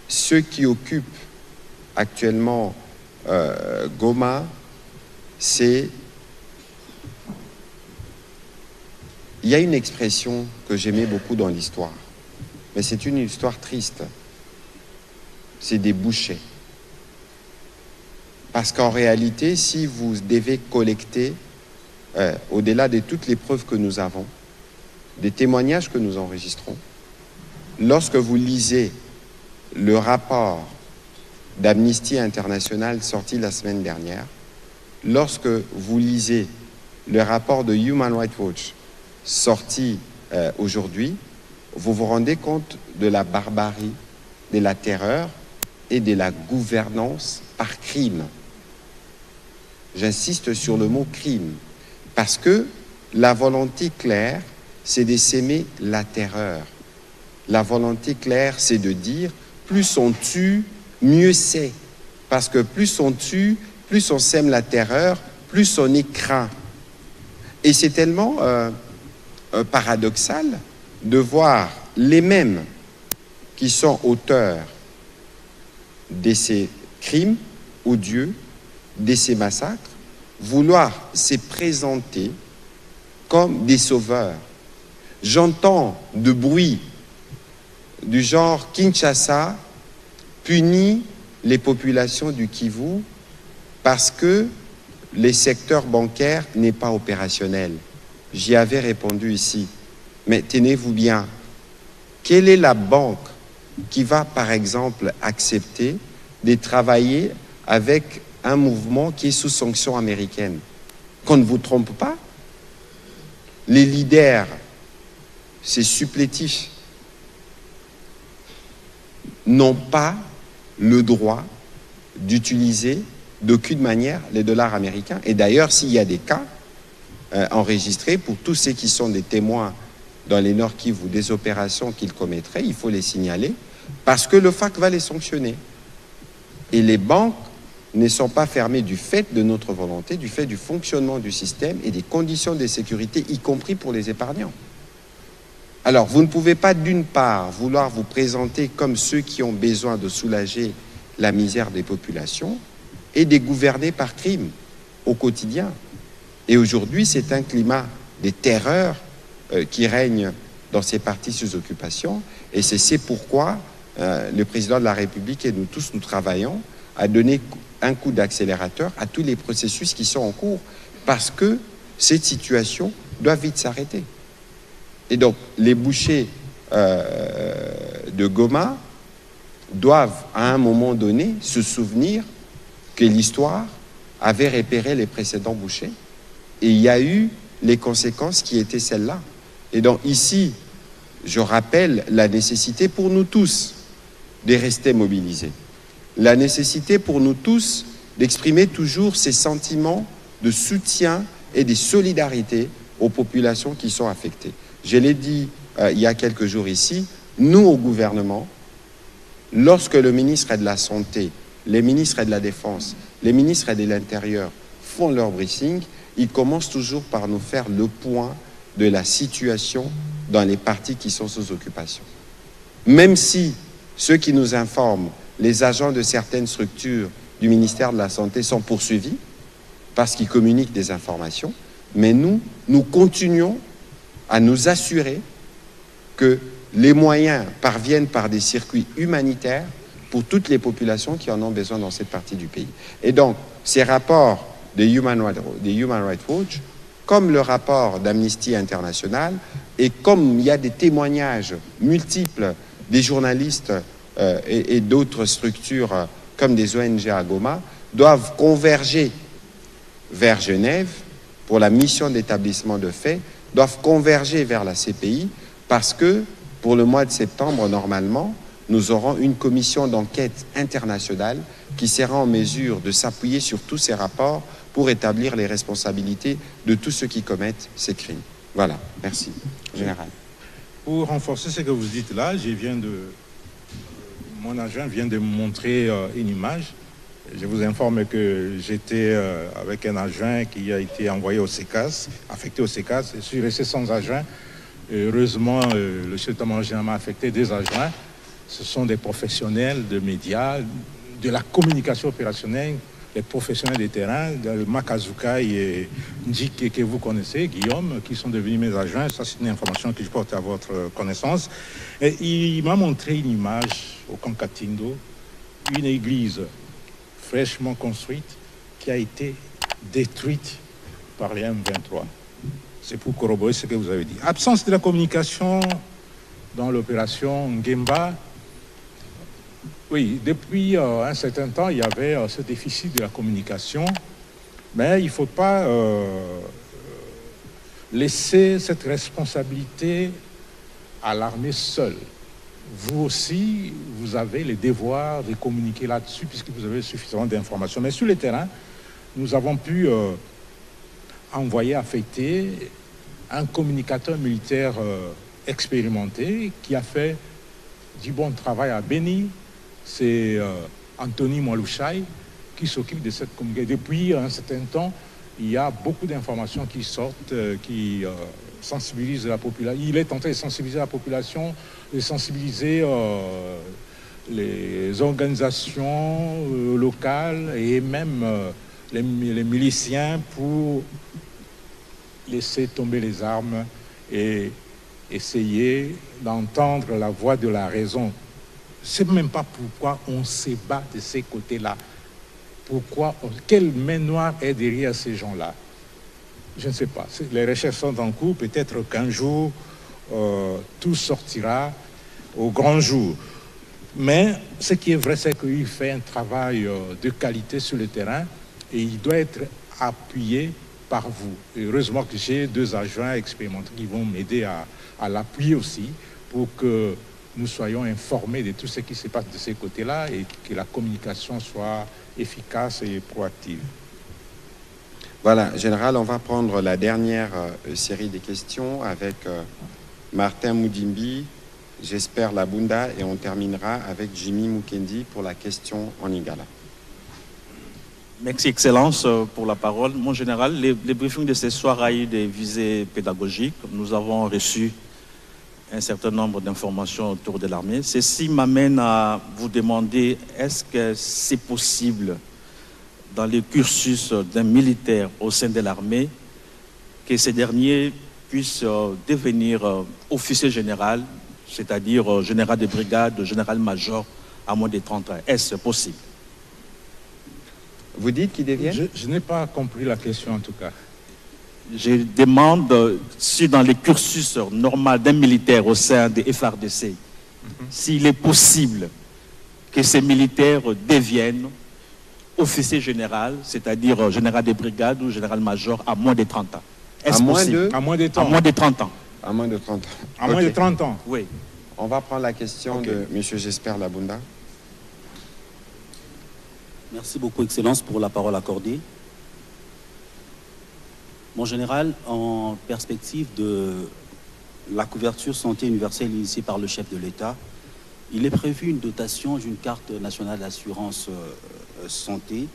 ceux qui occupent actuellement Goma, c'est... Il y a une expression que j'aimais beaucoup dans l'histoire, mais c'est une histoire triste. C'est des bouchers. Parce qu'en réalité, si vous devez collecter, au-delà de toutes les preuves que nous avons, des témoignages que nous enregistrons, lorsque vous lisez le rapport d'Amnesty International sorti la semaine dernière, lorsque vous lisez le rapport de Human Rights Watch sorti aujourd'hui, vous vous rendez compte de la barbarie, de la terreur et de la gouvernance par crime. J'insiste sur le mot crime, parce que la volonté claire, c'est de s'aimer la terreur. La volonté claire, c'est de dire, plus on tue, mieux c'est. Parce que plus on tue, plus on sème la terreur, plus on est craint. Et c'est tellement paradoxal de voir les mêmes qui sont auteurs de ces crimes odieux, de ces massacres, vouloir se présenter comme des sauveurs. j'entends de bruit du genre Kinshasa punit les populations du Kivu parce que les secteurs bancaires n'est pas opérationnel. J'y avais répondu ici. Mais tenez-vous bien, quelle est la banque qui va, par exemple, accepter de travailler avec un mouvement qui est sous sanction américaine? Qu'on ne vous trompe pas, les leaders, ces supplétifs, n'ont pas le droit d'utiliser d'aucune manière les dollars américains. Et d'ailleurs, s'il y a des cas enregistrés, pour tous ceux qui sont des témoins dans les Nord Kivu des opérations qu'ils commettraient, il faut les signaler, parce que le FAC va les sanctionner. Et les banques ne sont pas fermées du fait de notre volonté, du fait du fonctionnement du système et des conditions de sécurité, y compris pour les épargnants. Alors, vous ne pouvez pas, d'une part, vouloir vous présenter comme ceux qui ont besoin de soulager la misère des populations et de gouverner par crime au quotidien. Et aujourd'hui, c'est un climat de terreur qui règne dans ces partis sous occupation. Et c'est pourquoi le président de la République et nous tous, nous travaillons à donner un coup d'accélérateur à tous les processus qui sont en cours, parce que cette situation doit vite s'arrêter. Et donc, les bouchers de Goma doivent, à un moment donné, se souvenir que l'histoire avait repéré les précédents bouchers et il y a eu les conséquences qui étaient celles-là. Et donc, ici, je rappelle la nécessité pour nous tous de rester mobilisés. La nécessité pour nous tous d'exprimer toujours ces sentiments de soutien et de solidarité aux populations qui sont affectées. Je l'ai dit il y a quelques jours ici, nous au gouvernement, lorsque le ministre de la Santé, les ministres de la Défense, les ministres de l'Intérieur font leur briefing, ils commencent toujours par nous faire le point de la situation dans les parties qui sont sous occupation. Même si ceux qui nous informent, les agents de certaines structures du ministère de la Santé sont poursuivis parce qu'ils communiquent des informations, mais nous continuons à nous assurer que les moyens parviennent par des circuits humanitaires pour toutes les populations qui en ont besoin dans cette partie du pays. Et donc, ces rapports des Human Rights Watch, comme le rapport d'Amnesty International, et comme il y a des témoignages multiples des journalistes et d'autres structures comme des ONG à Goma, doivent converger vers Genève pour la mission d'établissement de faits, doivent converger vers la CPI, parce que pour le mois de septembre, normalement, nous aurons une commission d'enquête internationale qui sera en mesure de s'appuyer sur tous ces rapports pour établir les responsabilités de tous ceux qui commettent ces crimes. Voilà, merci. Général. Pour renforcer ce que vous dites là, mon agent vient de me montrer une image. Je vous informe que j'étais avec un agent qui a été envoyé au CECAS, affecté au CECAS. Je suis resté sans agent. Heureusement, le chef d'état-major général m'a affecté des agents. Ce sont des professionnels de médias, de la communication opérationnelle, les professionnels des terrains, Makazuka et Ndjike que vous connaissez, Guillaume, qui sont devenus mes agents. Ça, c'est une information que je porte à votre connaissance. Et il m'a montré une image au Kankatindo, une église fraîchement construite qui a été détruite par les M23. C'est pour corroborer ce que vous avez dit. Absence de la communication dans l'opération Ngemba. Oui, depuis un certain temps, il y avait ce déficit de la communication, mais il ne faut pas laisser cette responsabilité à l'armée seule. Vous aussi, vous avez le devoir de communiquer là-dessus, puisque vous avez suffisamment d'informations. Mais sur le terrain, nous avons pu envoyer, affecter un communicateur militaire expérimenté qui a fait du bon travail à Beni. C'est Anthony Mwalouchai qui s'occupe de cette communication. Depuis un certain temps, il y a beaucoup d'informations qui sortent, qui sensibilisent la population. Il est en train de sensibiliser la population, de sensibiliser les organisations locales et même les miliciens pour laisser tomber les armes et essayer d'entendre la voix de la raison. Je ne sais même pas pourquoi on se bat de ces côtés-là. Quelle main noire est derrière ces gens-là? Je ne sais pas. Les recherches sont en cours. Peut-être qu'un jour, tout sortira au grand jour. Mais ce qui est vrai, c'est qu'il fait un travail de qualité sur le terrain et il doit être appuyé par vous. Et heureusement que j'ai 2 adjoints expérimentés qui vont m'aider à l'appuyer aussi pour que nous soyons informés de tout ce qui se passe de ces côtés-là et que la communication soit efficace et proactive. Voilà, Général, on va prendre la dernière série de questions avec Martin Moudimbi, j'espère Labunda, et on terminera avec Jimmy Mukendi pour la question en Lingala. Merci, Excellence, pour la parole. Mon général, les briefings de ce soir a eu des visées pédagogiques. Nous avons reçu un certain nombre d'informations autour de l'armée. Ceci m'amène à vous demander, est-ce que c'est possible, dans le cursus d'un militaire au sein de l'armée, que ces derniers puissent devenir officier général, c'est-à-dire général de brigade, général-major à moins de 30 ans? Est-ce possible? Vous dites qu'ils deviennent? Je n'ai pas compris la question en tout cas. Je demande si dans le cursus normal d'un militaire au sein des FARDC, s'il est possible que ces militaires deviennent officier général, c'est-à-dire général de brigade ou général-major à moins de 30 ans. Est-ce possible? À moins de 30 ans. À moins de 30 ans. À moins de 30 ans. À moins de 30 ans. Oui. On va prendre la question de M. J'espère Labunda. Merci beaucoup, Excellence, pour la parole accordée. Mon général, en perspective de la couverture santé universelle initiée par le chef de l'État, il est prévu une dotation d'une carte nationale d'assurance santé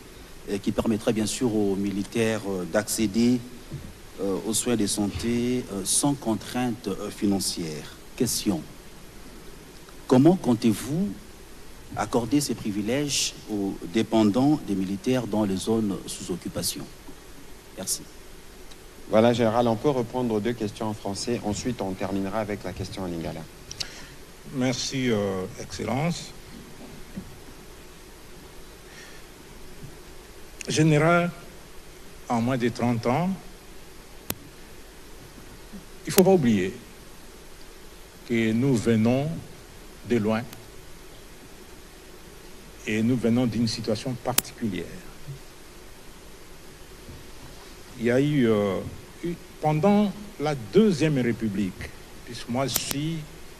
qui permettrait bien sûr aux militaires d'accéder aux soins de santé sans contrainte financière. Question: comment comptez-vous accorder ces privilèges aux dépendants des militaires dans les zones sous occupation? Merci. Voilà, Général, on peut reprendre 2 questions en français. Ensuite, on terminera avec la question en lingala. Merci, Excellence. Général, en moins de 30 ans, il ne faut pas oublier que nous venons de loin et nous venons d'une situation particulière. Il y a eu, pendant la Deuxième République, puisque moi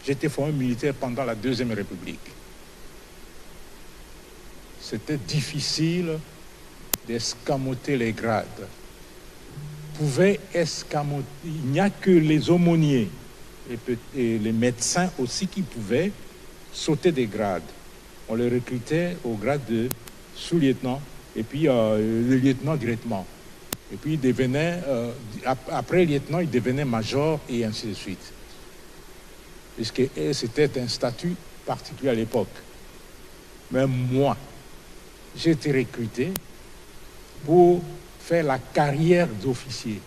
j'étais formé militaire pendant la Deuxième République, c'était difficile d'escamoter les grades. Il n'y a que les aumôniers et les médecins aussi qui pouvaient sauter des grades. On les recrutait au grade de sous-lieutenant et puis le lieutenant directement. Et puis il devenait, après lieutenant, il devenait major et ainsi de suite. Puisque c'était un statut particulier à l'époque. Mais moi, j'ai été recruté pour faire la carrière d'officier.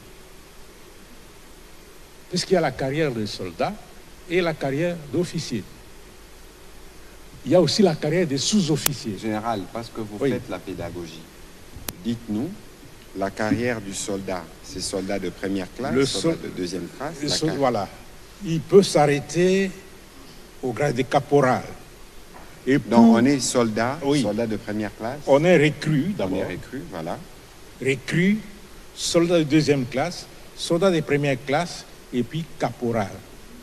Puisqu'il y a la carrière de soldat et la carrière d'officier. Il y a aussi la carrière des sous-officiers. Général, parce que vous faites la pédagogie, dites-nous, la carrière du soldat, c'est soldat de première classe, soldat de deuxième classe. Voilà. Il peut s'arrêter au grade de caporal. Et donc on est soldat, soldat de première classe. On est recrue d'abord. On est recrue, voilà. Recrue, soldat de deuxième classe, soldat de première classe et puis caporal.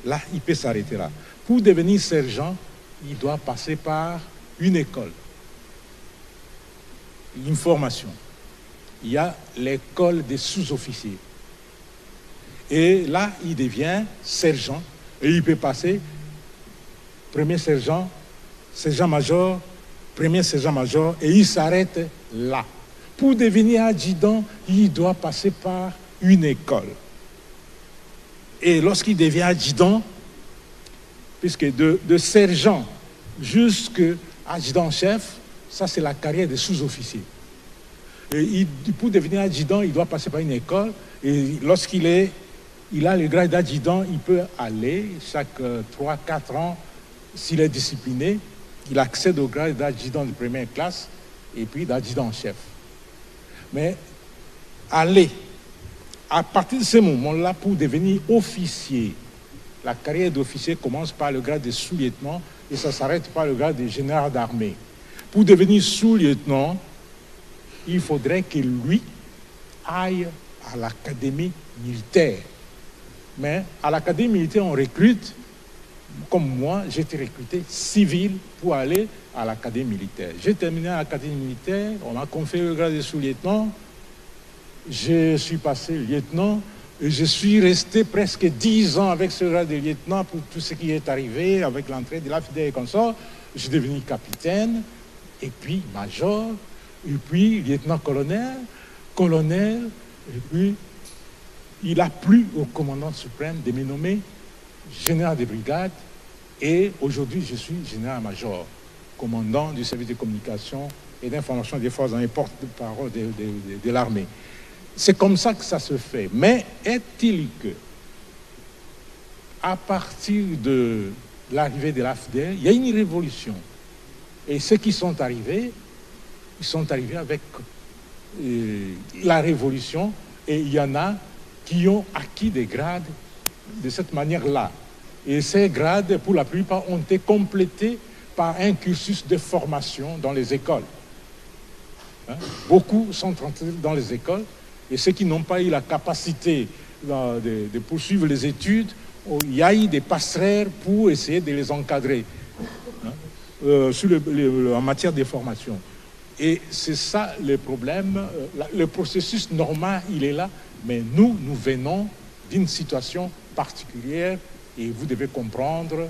Là, il peut s'arrêter là. Pour devenir sergent, il doit passer par une école, une formation. Il y a l'école des sous-officiers. Et là, il devient sergent et il peut passer premier sergent, sergent-major, premier sergent-major et il s'arrête là. Pour devenir adjudant, il doit passer par une école. Et lorsqu'il devient adjudant, puisque de sergent jusqu'à adjudant-chef, ça c'est la carrière des sous-officiers. Et pour devenir adjudant, il doit passer par une école. Et lorsqu'il est il a le grade d'adjudant, il peut aller chaque 3-4 ans, s'il est discipliné, il accède au grade d'adjudant de première classe et puis d'adjudant en chef. Mais aller, à partir de ce moment-là, pour devenir officier, la carrière d'officier commence par le grade de sous-lieutenant et ça s'arrête par le grade de général d'armée. Pour devenir sous-lieutenant, il faudrait que lui aille à l'académie militaire. Mais à l'académie militaire, on recrute, comme moi, j'ai été recruté civil pour aller à l'académie militaire. J'ai terminé à l'académie militaire, on m'a conféré le grade de sous-lieutenant, je suis passé lieutenant, et je suis resté presque 10 ans avec ce grade de lieutenant pour tout ce qui est arrivé, avec l'entrée de l'AFDER et comme ça. Je suis devenu capitaine, et puis major, et puis lieutenant-colonel, colonel, et puis il a plu au commandant suprême de me nommer général de brigade, et aujourd'hui je suis général-major, commandant du service de communication et d'information des forces dans les porte-parole de l'armée. C'est comme ça que ça se fait. Mais est-il que, à partir de l'arrivée de l'AFDER, il y a une révolution. Et ceux qui sont arrivés, ils sont arrivés avec la révolution, et il y en a qui ont acquis des grades de cette manière-là. Et ces grades, pour la plupart, ont été complétés par un cursus de formation dans les écoles. Hein? Beaucoup sont entrés dans les écoles, et ceux qui n'ont pas eu la capacité de poursuivre les études, il y a eu des passerelles pour essayer de les encadrer, hein, en matière de formation. Et c'est ça le problème. Le processus normal, il est là, mais nous venons d'une situation particulière et vous devez comprendre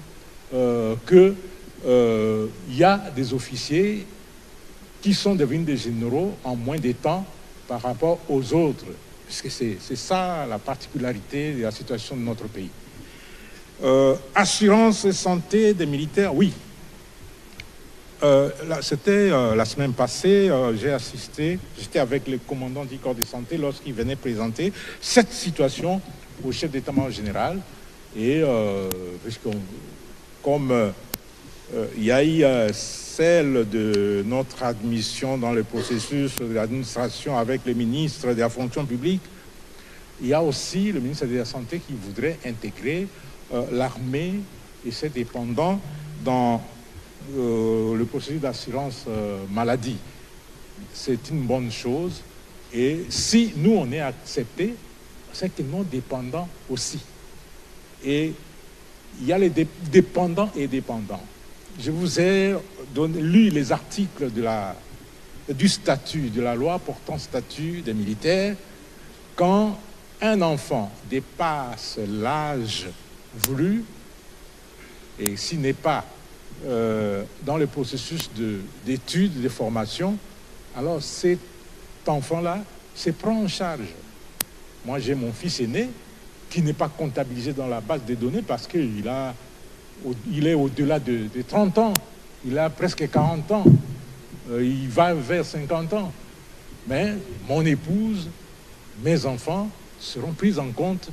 qu'il y a des officiers qui sont devenus des généraux en moins de temps par rapport aux autres. Parce que c'est ça la particularité de la situation de notre pays. Assurance et santé des militaires, oui. C'était la semaine passée, j'ai assisté, j'étais avec le commandant du corps de santé lorsqu'il venait présenter cette situation au chef d'état-major général. Et comme il y a eu celle de notre admission dans le processus de l'administration avec le ministre de la fonction publique, il y a aussi le ministre de la Santé qui voudrait intégrer l'armée et ses dépendants dans le processus d'assurance maladie. C'est une bonne chose. Et si nous, on est accepté, c'est que nos dépendants aussi. Et il y a les dépendants et dépendants. Je vous ai lu les articles du statut, de la loi portant statut des militaires. Quand un enfant dépasse l'âge voulu, et s'il n'est pas dans le processus d'études, de formation, alors cet enfant-là se prend en charge. Moi, j'ai mon fils aîné qui n'est pas comptabilisé dans la base des données parce qu'il est au-delà de 30 ans. Il a presque 40 ans. Il va vers 50 ans. Mais mon épouse, mes enfants seront pris en compte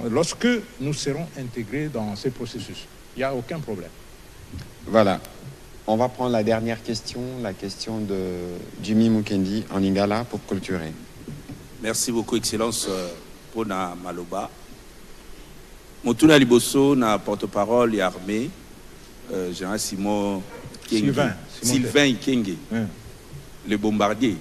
lorsque nous serons intégrés dans ces processus. Il n'y a aucun problème. Voilà. On va prendre la dernière question, la question de Jimmy Mukendi en Lingala pour clôturer. Merci beaucoup, Excellence, pour na maloba. Motuna Liboso, na porte-parole et armée, Général Simon Kenge. Sylvain Kenge, le bombardier.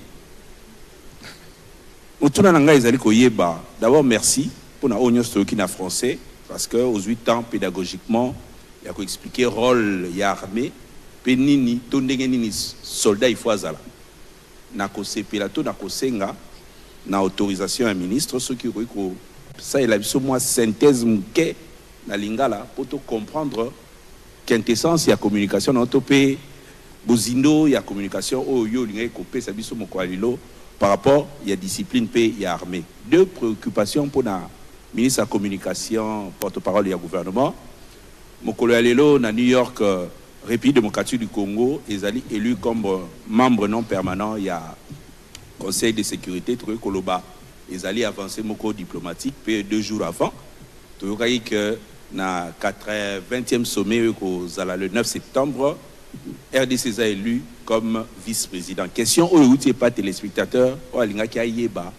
Motuna Nanga Ezali Koyeba, d'abord merci pour na Onyo Stokina français, parce que aux 8 ans, pédagogiquement, il y a expliqué le rôle de l'armée, penini, tondengenini, soldat, il faut azala. Nako sepelato, nako senga, na autorisation à ministre, ceux qui ont ça, il a vu moi synthèse mouké na lingala pour tout comprendre quintessence il y a communication dans notre pays bozindo il y a communication au yo lingay kopé ça biso moko alilo par rapport il y a discipline pays il y a armée. Deux préoccupations pour la ministre de la communication porte-parole du gouvernement mokolo alelo na New York République démocratique du Congo ezali élu comme membre non permanent il y a Conseil de sécurité, Koloba, ils allaient avancer mon cours diplomatique, puis 2 jours avant, toyokai que na 20e sommet le 9 septembre, RDC a élu comme vice-président. Question au outil pas téléspectateur, o alinga ki ayeba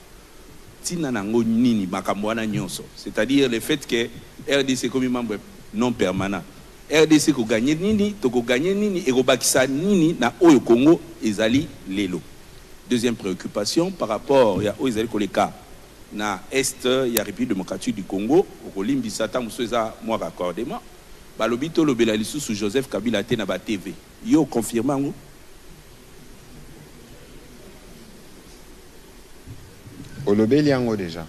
tina nango nini makamwana nyonso. C'est-à-dire le fait que RDC comme membre non permanent. RDC ko gagner nini, to ko gagner nini et ko bakisa nini na oyo Congo ezali lelo. Deuxième préoccupation par rapport ya oyo ezali koleka na est ya République démocratique du Congo, au limbisa ta musoza moi raccordement. Balobito lobela lisusu Joseph Kabila te na ba TV. Yo confirme ngo. Olobeli yango déjà.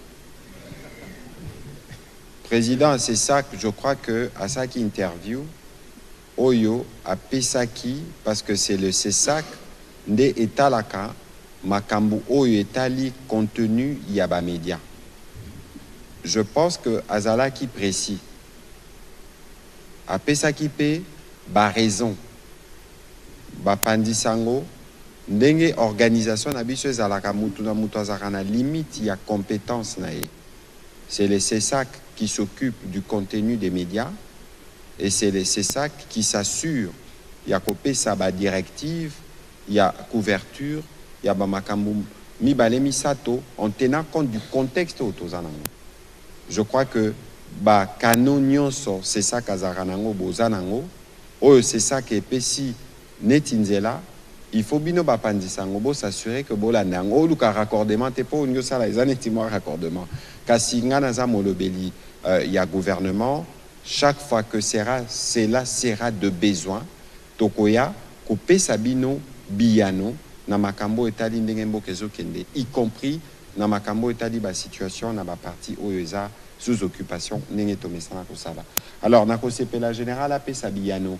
Président, c'est ça que je crois que à ça qui interview Oyo a Pesaki parce que c'est le CESAC nde etalaka makambu Oyo etali contenu yaba média. Je pense que azala qui précis a Pesaki pe ba raison ba pandisango ndenge organisation na biso ezalaka mutu na mutu azaka na limite ya compétence na ye. C'est le CESAC qui s'occupe du contenu des médias et c'est le CESAC qui s'assure il y a copé sa ba directive, il y a couverture, il y a ba makambu mibale misato en tenant compte du contexte autozanango. Je crois que ba kanonionso CESAC azaranango bozanango oyo CESAC epesi netinzela. Il faut bino bapandisango bo s'assurer que bolandango luka raccordement te po nyo sala ezanetimo raccordement kasi ngana za molobeli ya gouvernement chaque fois que cela sera de besoin tokoya kopesa bino biyano na makambo etali ndenge mboka ezokende y compris na makambo etali ba situation na ba parti oyoza sous occupation ndenge tomesana kosala. Alors na kosepela général apesa biyano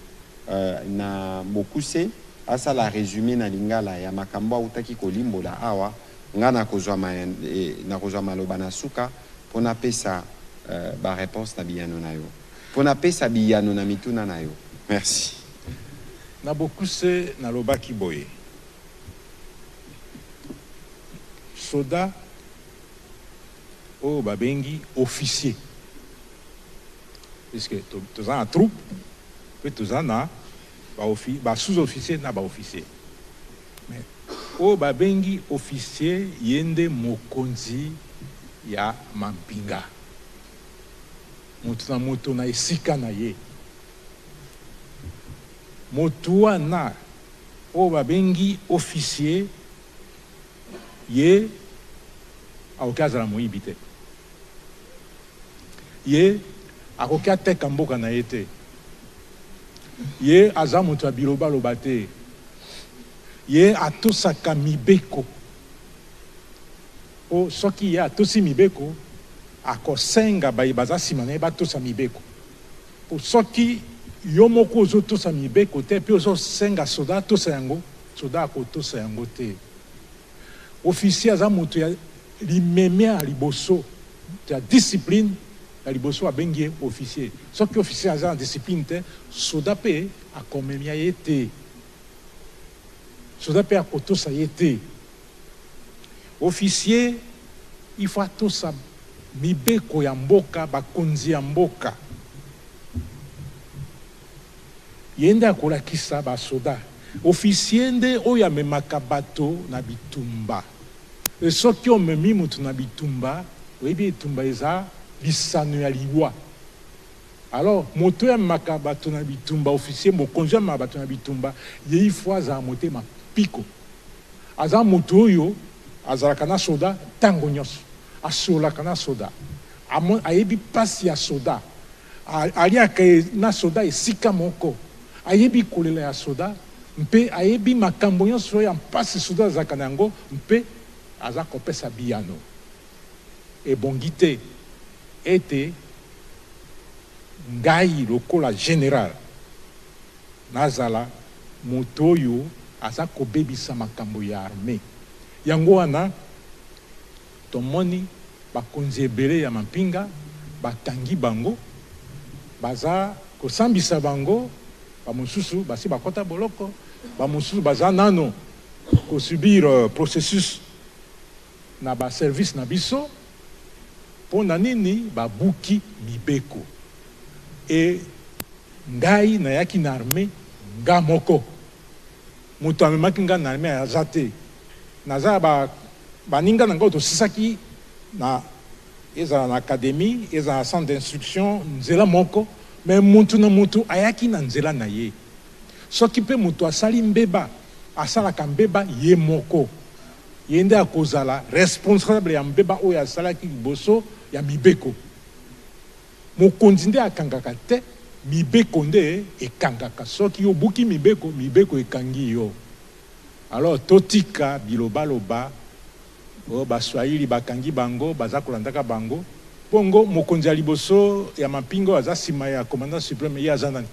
na bokuse asa la résumé na lingala ya makambo utaki kolimbola awa ngana kozwa na kozwa maloba na suka pona pesa ba réponse na biyano na yo pona pesa biyano na mituna na yo. Merci. Na bokuse na lobaki boye soda o babengi officier puisque tous en troupe puis tous en ba sous-officier na ba officier mais o babengi officier yende mokonzi ya mampinga mutu na moto na esika na ye motu wana o babengi officier ye aokazala moyibi te ye akoki ateka mboka na ye te ye aza moto ya biloba loba te ye atosaka mibeko o soki ye atosi mibeko akosenga baye baza nsima na ye batosa mibeko po soki yo moko ozotosa mibeko te mpe ozosenga soda atosa yango soda akotosa yango te. Officier aza moto ya limeme ya liboso ya discipline ya liboso abengi ye officier. Soki officier aza na discipline te soda mpe akomemia ye te soda mpe akotosa ye te. Officier il faut atosa mibeko ya mboka bakonzi ya mboka yende akolakisa basoda. Officier nde oyo amemaka bato na bitumba e soki omemi moto na bitumba oyebi etumba eza lisano ya liwa. Alors moto ya amemaka bato na bitumba officier mokonzi amemaka bato na bitumba ye ifo azala motema piko aza moto oyo azalaka na soda ntango nyonso asolaka na soda ayebi pasi ya soda aliaka na soda esika moko ayebi kolela ya soda mpe ayebi makambo nyonso ya mpasi soda azalaka na yango mpe aza kopesa biyano ebongi te ete ngai lokola général nazala moto oyo aza kobebisa makambo ya armée. Yango wana tomoni bakonzi ebele ya mampinga batangi bango baza kosambisa bango bamosusu basi bakota boloko bamosusu baza nano kosubir processus na ba service na biso pona nini babuki mibeko e ngai nayaki na armée nga moko moto amemaki nga na armée aza te naza baninga na ngai tosisaki na ezala na académie ezala na centre d'instruction nzela moko mais mutu na mutu ayaki na nzela na ye soki mpe moto asali mbeba asalaka mbeba ye moko ye nde akozala responsable ya mbeba oyo asalaki liboso ya mibeko mokonzi nde akangaka te mibeko nde ekangaka soki obuki mibeko mibeko ekangi yo alors totika bilobaloba oyo baswahili bakangi bango baza kolandaka bango bongo mokonzi ya liboso ya mapingo aza nsima ya commandant suprême ye aza nani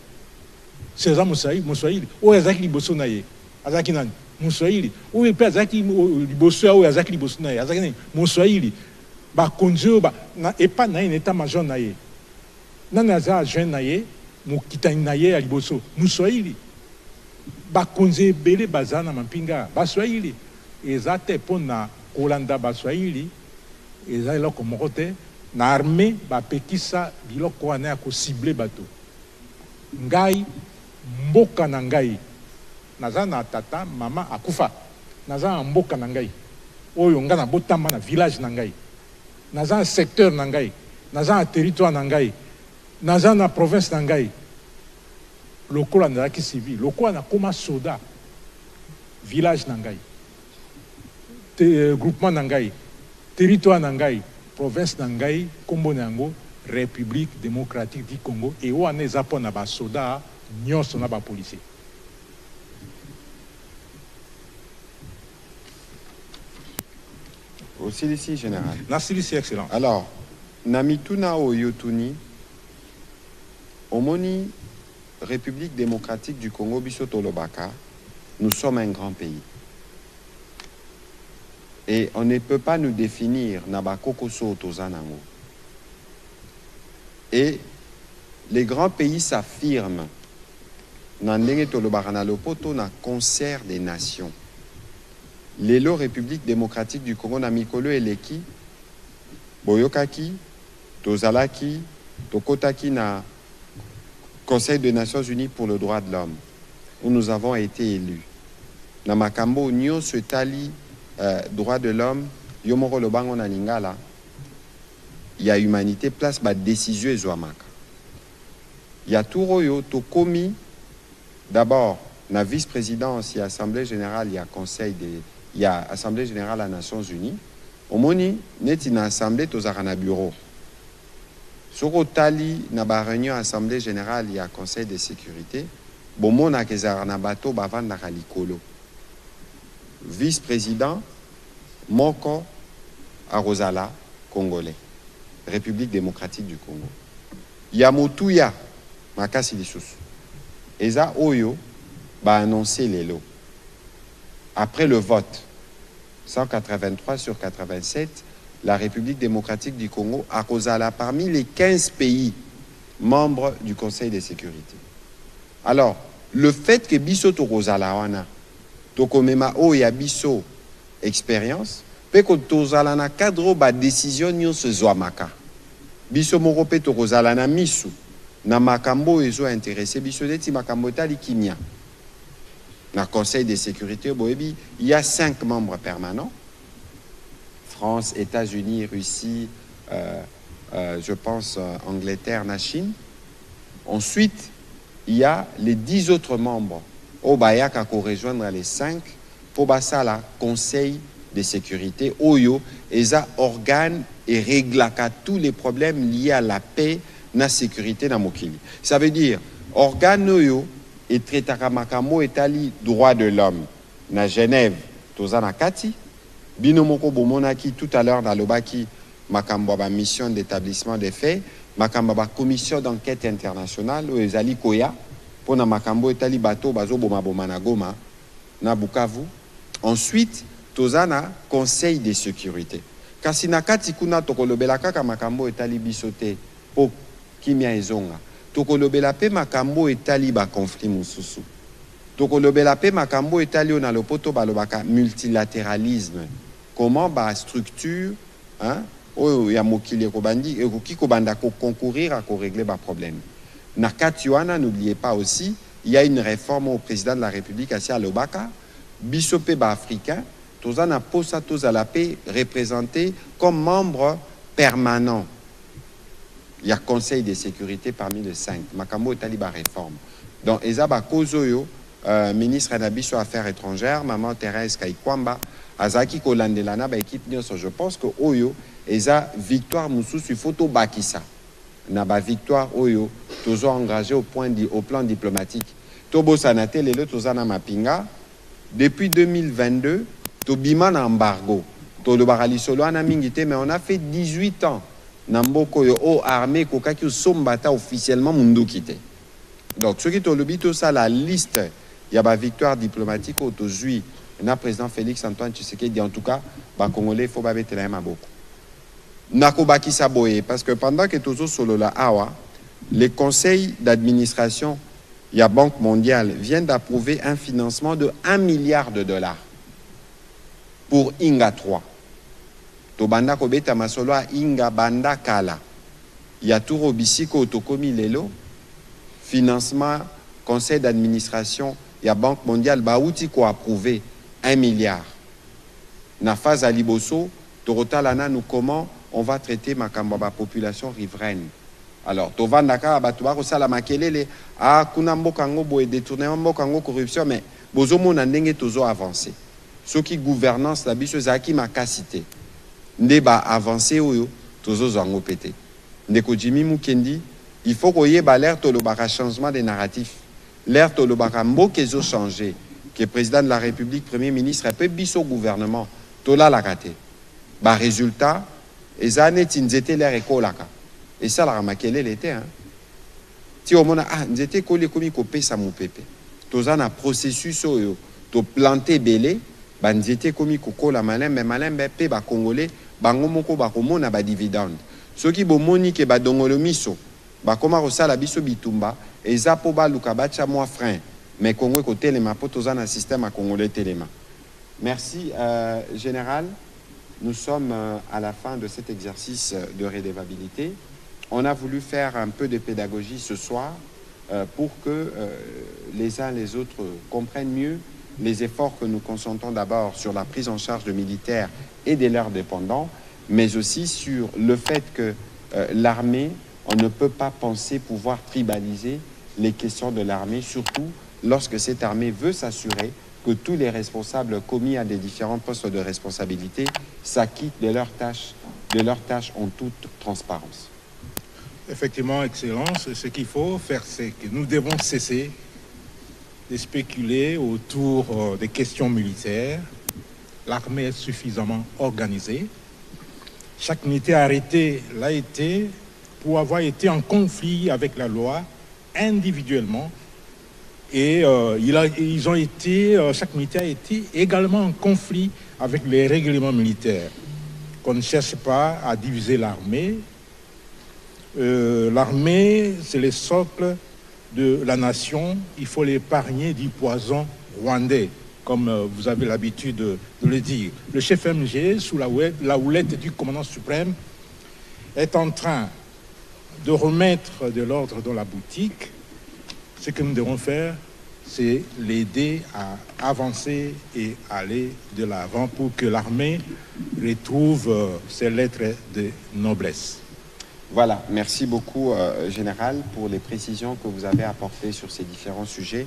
seza moswahili oyo azalaki liboso na ye azalaki nani moswahili oyo mpe azalaki liboso ya oyo azalaki liboso na ye azalaki nani moswahili bakonzi oyo epa na ye na eta major na ye nani aza adjoint na ye mokitani na ye ya liboso moswahili bakonzi ebele baza na mapinga baswahili eza te mpo na kolanda baswahili eza eloko moko te na armée bapekisa biloko wana ya kosible bato ngai mboka na ngai naza na tata mama akufa naza na mboka na ngai oyo nga na botamba na village na ngai naza na secteur na ngai naza na territoire na ngai naza na province na ngai lokola nazalaki civil lokola nakoma soda village na ngai groupement na ngai territoire na ngai province na ngai kombo na yango République démocratique du Congo et wana eza mpo na basoda nyonso na bapolisier. Aussi ici, général. Merci, ici, excellent. Alors, Namituna Oyotuni, Omoni, République démocratique du Congo, Bissotolobaka, nous sommes un grand pays. Et on ne peut pas nous définir Nabakokoso Tozanango. Et les grands pays s'affirment dans le concert des nations. L'élo République démocratique du Congo na mikolo eleki boyokaki tozalaki tokotaki na Conseil des Nations Unies pour le droit de l'homme où nous avons été élus. Na makambo nyonso etali droit de l'homme yomoko lobango na lingala il y a humanité place ba décision ezwamaka. Il y a tout royo to komi d'abord la vice-présidence, il y a Assemblée générale, il y a Conseil des, il y a Assemblée générale des Nations Unies. Au moni, net une assemblée tozarana bureau. Soko tali na ba réunion Assemblée générale, il y a Conseil de sécurité. Bomo na kezarana bato bavan na kalikolo. Vice-président Moko Arozala, Congolais, République démocratique du Congo. Yamotuya Makasi Lisusu. Eza Oyo va annoncer les lots. Après le vote, 183 sur 87, la République démocratique du Congo a Rosala parmi les 15 pays membres du Conseil de sécurité. Alors, le fait que Bisso to Rosala wana, tokomema o ya Bisso expérience, peut que tozala na cadre ba décision nyo se zoamaka. Bisso morope to Rosala na misu. Na makambo ezo intéressé biso deti makambo tali kimia. Na Conseil de sécurité boebi, il y a 5 membres permanents. France, États-Unis, Russie, je pense Angleterre, la Chine. Ensuite, il y a les 10 autres membres. Au Bayaka qu'on rejoindre les 5 pour basa la Conseil de sécurité. Oyo, eza organe et réglaka tous les problèmes liés à la paix na sécurité na mokili. Ça veut dire organe oyo et traitaka makamo etali droit de l'homme na Genève tozana kati bino moko bomonaki tout à l'heure dans le baki makambo ba mission d'établissement des faits makambo ba commission d'enquête internationale o ezali koya pona makambo etali bato bazo boma boma na Goma na Bukavu. Ensuite tozana conseil de sécurité kasi na kati kuna tokolobela kaka makambo etali bisote po kimia ezonga tokolobela pe makambo etali ba conflit mususu tokolobela pe makambo etali na lopoto balobaka multilatéralisme comment ba structure hein oyo ya mokili ekobandi ekoki kobanda ko concourir à régler ba problème. Na katiwana, n'oubliez pas aussi, il y a une réforme au président de la République à Lobaka, bisope ba africain, tozana posa tozala pe représenté comme membre permanent. Il y a Conseil de sécurité parmi les 5. Makambo Taliba réforme. Donc, Ezaba Kozoyo, ministre Nabiso Affaires étrangères, Maman Thérèse Kaikwamba, Azaki Kolandelana, équipe je pense que Oyo, Eza victoire Moussous, photo Bakissa. Naba victoire Oyo, toujours engagé au plan diplomatique. Tobo Sanate, les Tozana Mapinga, depuis 2022, Tobiman embargo. Todo Barali Solo Anamingite, mais on a fait 18 ans. Namboko yo o armée kokaki o sombata officiellement mundu kité. Donc ce qui to lobi tout ça la liste il y a ba victoire diplomatique au tozui na président Félix Antoine Tshisekedi en tout cas ba congolais faut ba betela maboko. Nakobaki saboye parce que pendant que tozo solo la awa les conseils d'administration il y a Banque mondiale viennent d'approuver un financement de 1 milliard de dollars pour Inga 3. Tobanda kobeta masolo inga banda kala. Ya touro bisiko otokomi lelo. Financement, conseil d'administration, ya Banque mondiale baouti ko approuvé 1 milliard. Na phase à Liboso, Torotalana nous comment on va traiter makamba population riveraine. Alors, tovandaka batubako sala makelele a kuna mboka ngobo et détournement mboka ngo corruption mais bozomo na ndenge tozo avancer. Ce qui gouvernance la biso zaki makasité. Ndeba avancé oyo tozo zango pété. Ndeko Jimmy Mukendi, il faut qu'on y ait l'air to le changement des narratifs. L'air to le mbo kezo changé. Que président de la République, premier ministre, un peu biso gouvernement, tola la raté. Ba résultat, les années tinzete l'air écolaka. Et ça la ramakele l'était hein. Ti au mona ah nzete kolé komi ko pesa mon pépé. Tozana processus oyo to planter belé, ba nzete komi ko kola malin mais malin pe ba congolais bango moko ba komona ba dividende. Ceux qui bomoni ke ba dongolo miso ba koma rosala biso bitumba eza po ba luka bacha moi frein mais Congo ko telema po tozana système à congolais telema. Merci général. Nous sommes à la fin de cet exercice de redevabilité. On a voulu faire un peu de pédagogie ce soir pour que les uns les autres comprennent mieux les efforts que nous consentons d'abord sur la prise en charge de militaires et de leurs dépendants, mais aussi sur le fait que l'armée, on ne peut pas penser pouvoir tribaliser les questions de l'armée, surtout lorsque cette armée veut s'assurer que tous les responsables commis à des différents postes de responsabilité s'acquittent de leurs tâches en toute transparence. Effectivement, Excellence, ce qu'il faut faire, c'est que nous devons cesser de spéculer autour des questions militaires. L'armée est suffisamment organisée. Chaque unité arrêtée l'a été pour avoir été en conflit avec la loi individuellement. Et ils ont été, chaque unité a été également en conflit avec les règlements militaires. Qu'on ne cherche pas à diviser l'armée. L'armée, c'est le socle de la nation. Il faut l'épargner du poison rwandais, comme vous avez l'habitude de le dire. Le chef MG, sous la houlette du commandant suprême, est en train de remettre de l'ordre dans la boutique. Ce que nous devons faire, c'est l'aider à avancer et aller de l'avant pour que l'armée retrouve ses lettres de noblesse. Voilà, merci beaucoup, Général, pour les précisions que vous avez apportées sur ces différents sujets.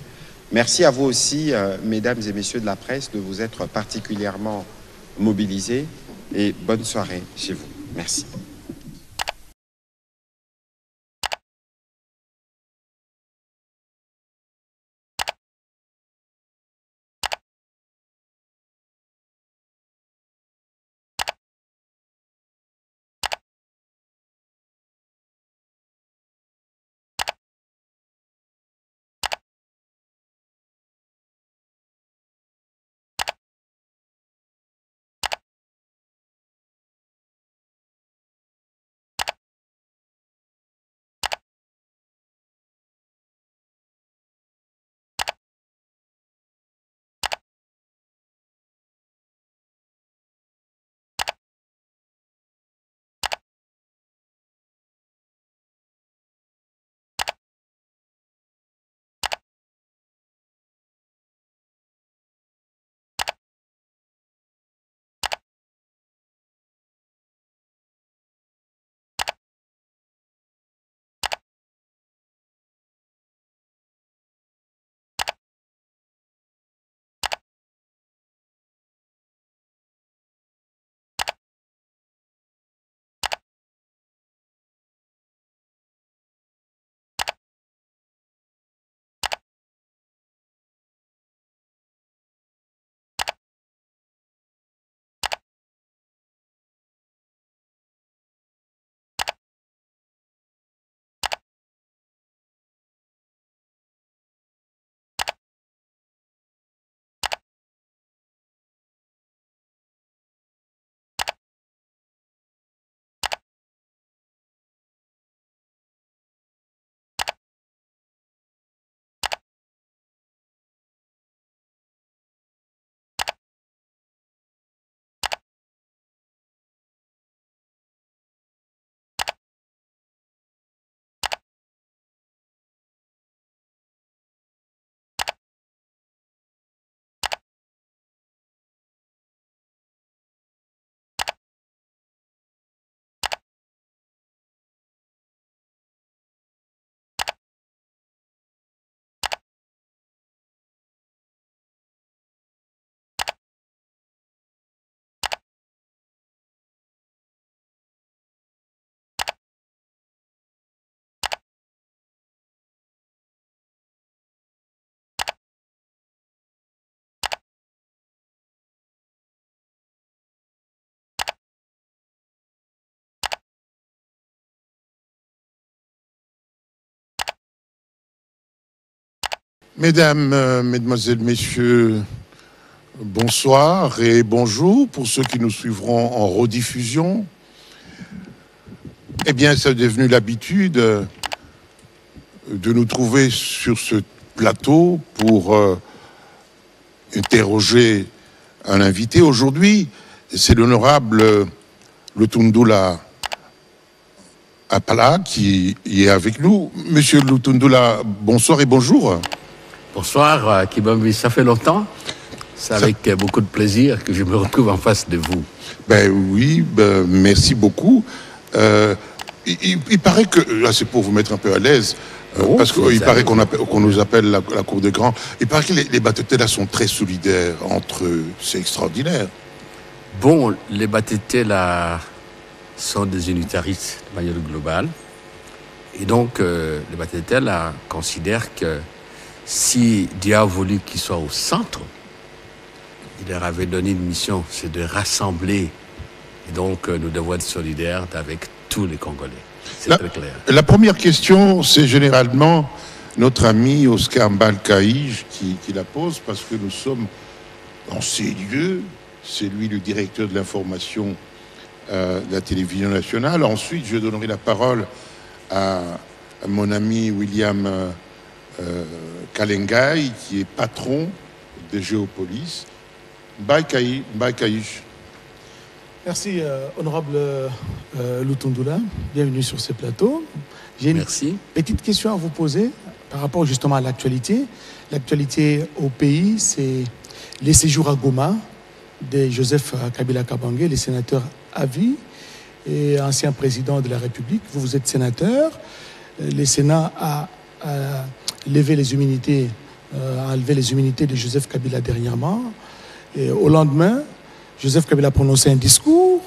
Merci à vous aussi, mesdames et messieurs de la presse, de vous être particulièrement mobilisés et bonne soirée chez vous. Merci. Mesdames, Mesdemoiselles, Messieurs, bonsoir et bonjour pour ceux qui nous suivront en rediffusion. Eh bien, c'est devenu l'habitude de nous trouver sur ce plateau pour interroger un invité. Aujourd'hui, c'est l'honorable Lutundula Apala qui est avec nous. Monsieur Lutundula, bonsoir et bonjour. Bonsoir, Kibambi, ça fait longtemps. C'est avec beaucoup de plaisir que je me retrouve en face de vous. Ben oui, merci beaucoup. Il paraît que, là c'est pour vous mettre un peu à l'aise, parce qu'il paraît qu'on nous appelle la cour des grands, il paraît que les Batetela sont très solidaires entre eux, c'est extraordinaire. Bon, les Batetela sont des unitaristes de manière globale, et donc les Batetela considèrent que si Dieu a voulu qu'ils soient au centre, il leur avait donné une mission, c'est de rassembler, et donc nous devons être solidaires avec tous les Congolais. C'est très clair. La première question, c'est généralement notre ami Oscar Mbalkaïj qui la pose, parce que nous sommes dans ces lieux. C'est lui le directeur de l'information de la télévision nationale. Ensuite, je donnerai la parole à mon ami William Kalengai, qui est patron de Géopolis. Mbalkaïj. Merci, honorable Lutundula. Bienvenue sur ce plateau. J'ai une petite question à vous poser par rapport justement à l'actualité. L'actualité au pays, c'est les séjours à Goma de Joseph Kabila Kabange, le sénateur à vie et ancien président de la République. Vous êtes sénateur. Le Sénat a levé les immunités, a enlevé les immunités de Joseph Kabila dernièrement. Et au lendemain, Joseph Kabila a prononcé un discours.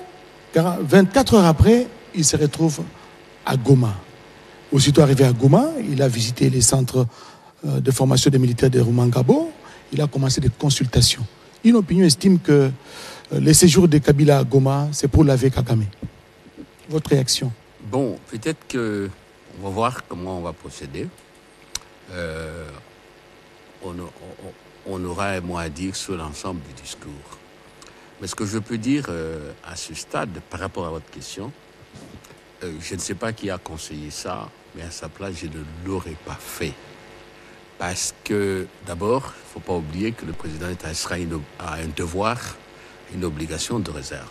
24 heures après, il se retrouve à Goma. Aussitôt arrivé à Goma, il a visité les centres de formation des militaires de Rumangabo. Il a commencé des consultations. Une opinion estime que les séjours de Kabila à Goma, c'est pour laver Kagame. Votre réaction? Bon, peut-être qu'on va voir comment on va procéder. On aura un mot à dire sur l'ensemble du discours. Mais ce que je peux dire à ce stade, par rapport à votre question, je ne sais pas qui a conseillé ça, mais à sa place, je ne l'aurais pas fait. Parce que, d'abord, il ne faut pas oublier que le président d'Israël a un devoir, une obligation de réserve.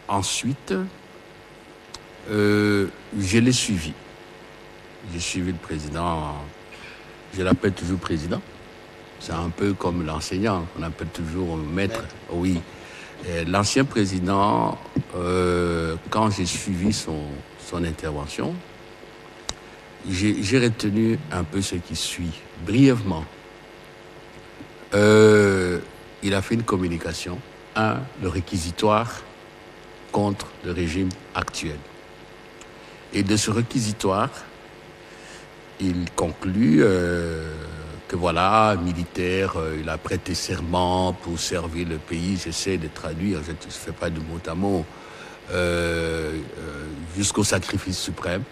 Ensuite, je l'ai suivi. J'ai suivi le président, je l'appelle toujours président. C'est un peu comme l'enseignant, on appelle toujours maître. Oui. L'ancien président, quand j'ai suivi son intervention, j'ai retenu un peu ce qui suit, brièvement. Il a fait une communication, le réquisitoire contre le régime actuel. Et de ce réquisitoire, il conclut que voilà, militaire, il a prêté serment pour servir le pays. J'essaie de traduire, je ne fais pas de mot à mot, jusqu'au sacrifice suprême.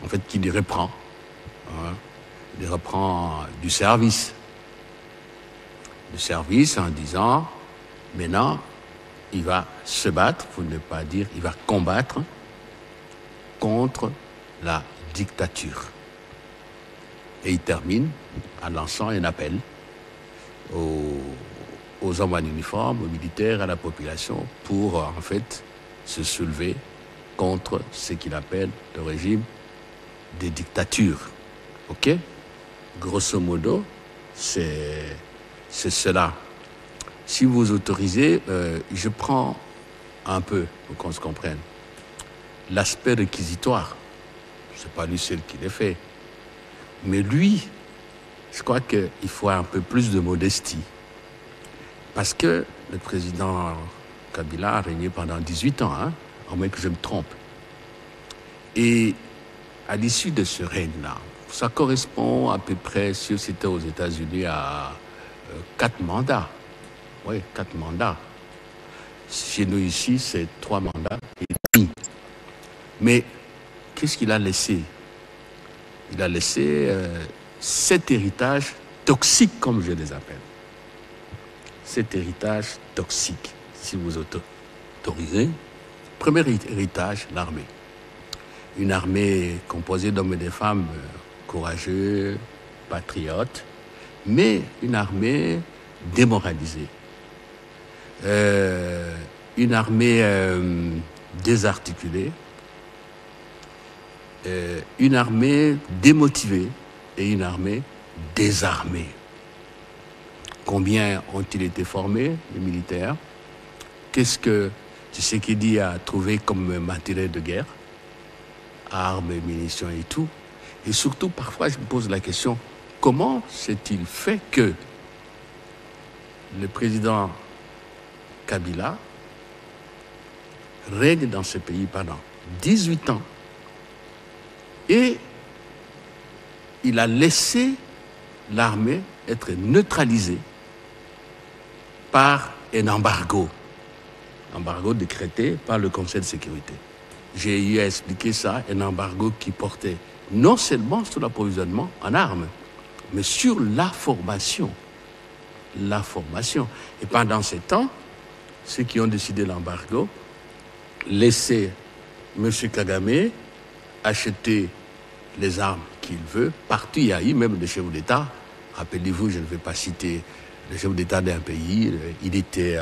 En fait, qu'il y reprend. Hein, il reprend du service. Du service en disant, maintenant, il va se battre, pour ne pas dire, il va combattre contre la dictature. Et il termine en lançant un appel aux hommes en uniforme, aux militaires, à la population, pour en fait se soulever contre ce qu'il appelle le régime des dictatures. Ok? Grosso modo, c'est cela. Si vous autorisez, je prends un peu, pour qu'on se comprenne, l'aspect réquisitoire. C'est pas lui seul qui l'a fait. Mais lui, je crois qu'il faut un peu plus de modestie. Parce que le président Kabila a régné pendant 18 ans, hein, à moins que je me trompe. Et à l'issue de ce règne-là, ça correspond à peu près, si c'était aux États-Unis, à 4 mandats. Oui, 4 mandats. Chez nous ici, c'est 3 mandats et demi. Mais qu'est-ce qu'il a laissé? il a laissé 7 héritages toxiques, comme je les appelle. 7 héritages toxiques, si vous autorisez. Premier héritage, l'armée. Une armée composée d'hommes et de femmes courageux, patriotes, mais une armée démoralisée. Une armée désarticulée, une armée démotivée et une armée désarmée. Combien ont-ils été formés, les militaires? Qu'est-ce que Tshisekedi a trouvé comme matériel de guerre? Armes, munitions et tout. Et surtout, parfois, je me pose la question, comment s'est-il fait que le président Kabila règne dans ce pays pendant 18 ans et il a laissé l'armée être neutralisée par un embargo décrété par le Conseil de sécurité. J'ai eu à expliquer ça, un embargo qui portait non seulement sur l'approvisionnement en armes, mais sur la formation. La formation. Et pendant ce temps, ceux qui ont décidé l'embargo laissaient M. Kagame acheter les armes qu'il veut. Partout, il y a eu même des chefs d'État. Rappelez-vous, je ne vais pas citer le chef d'État d'un pays. Il était,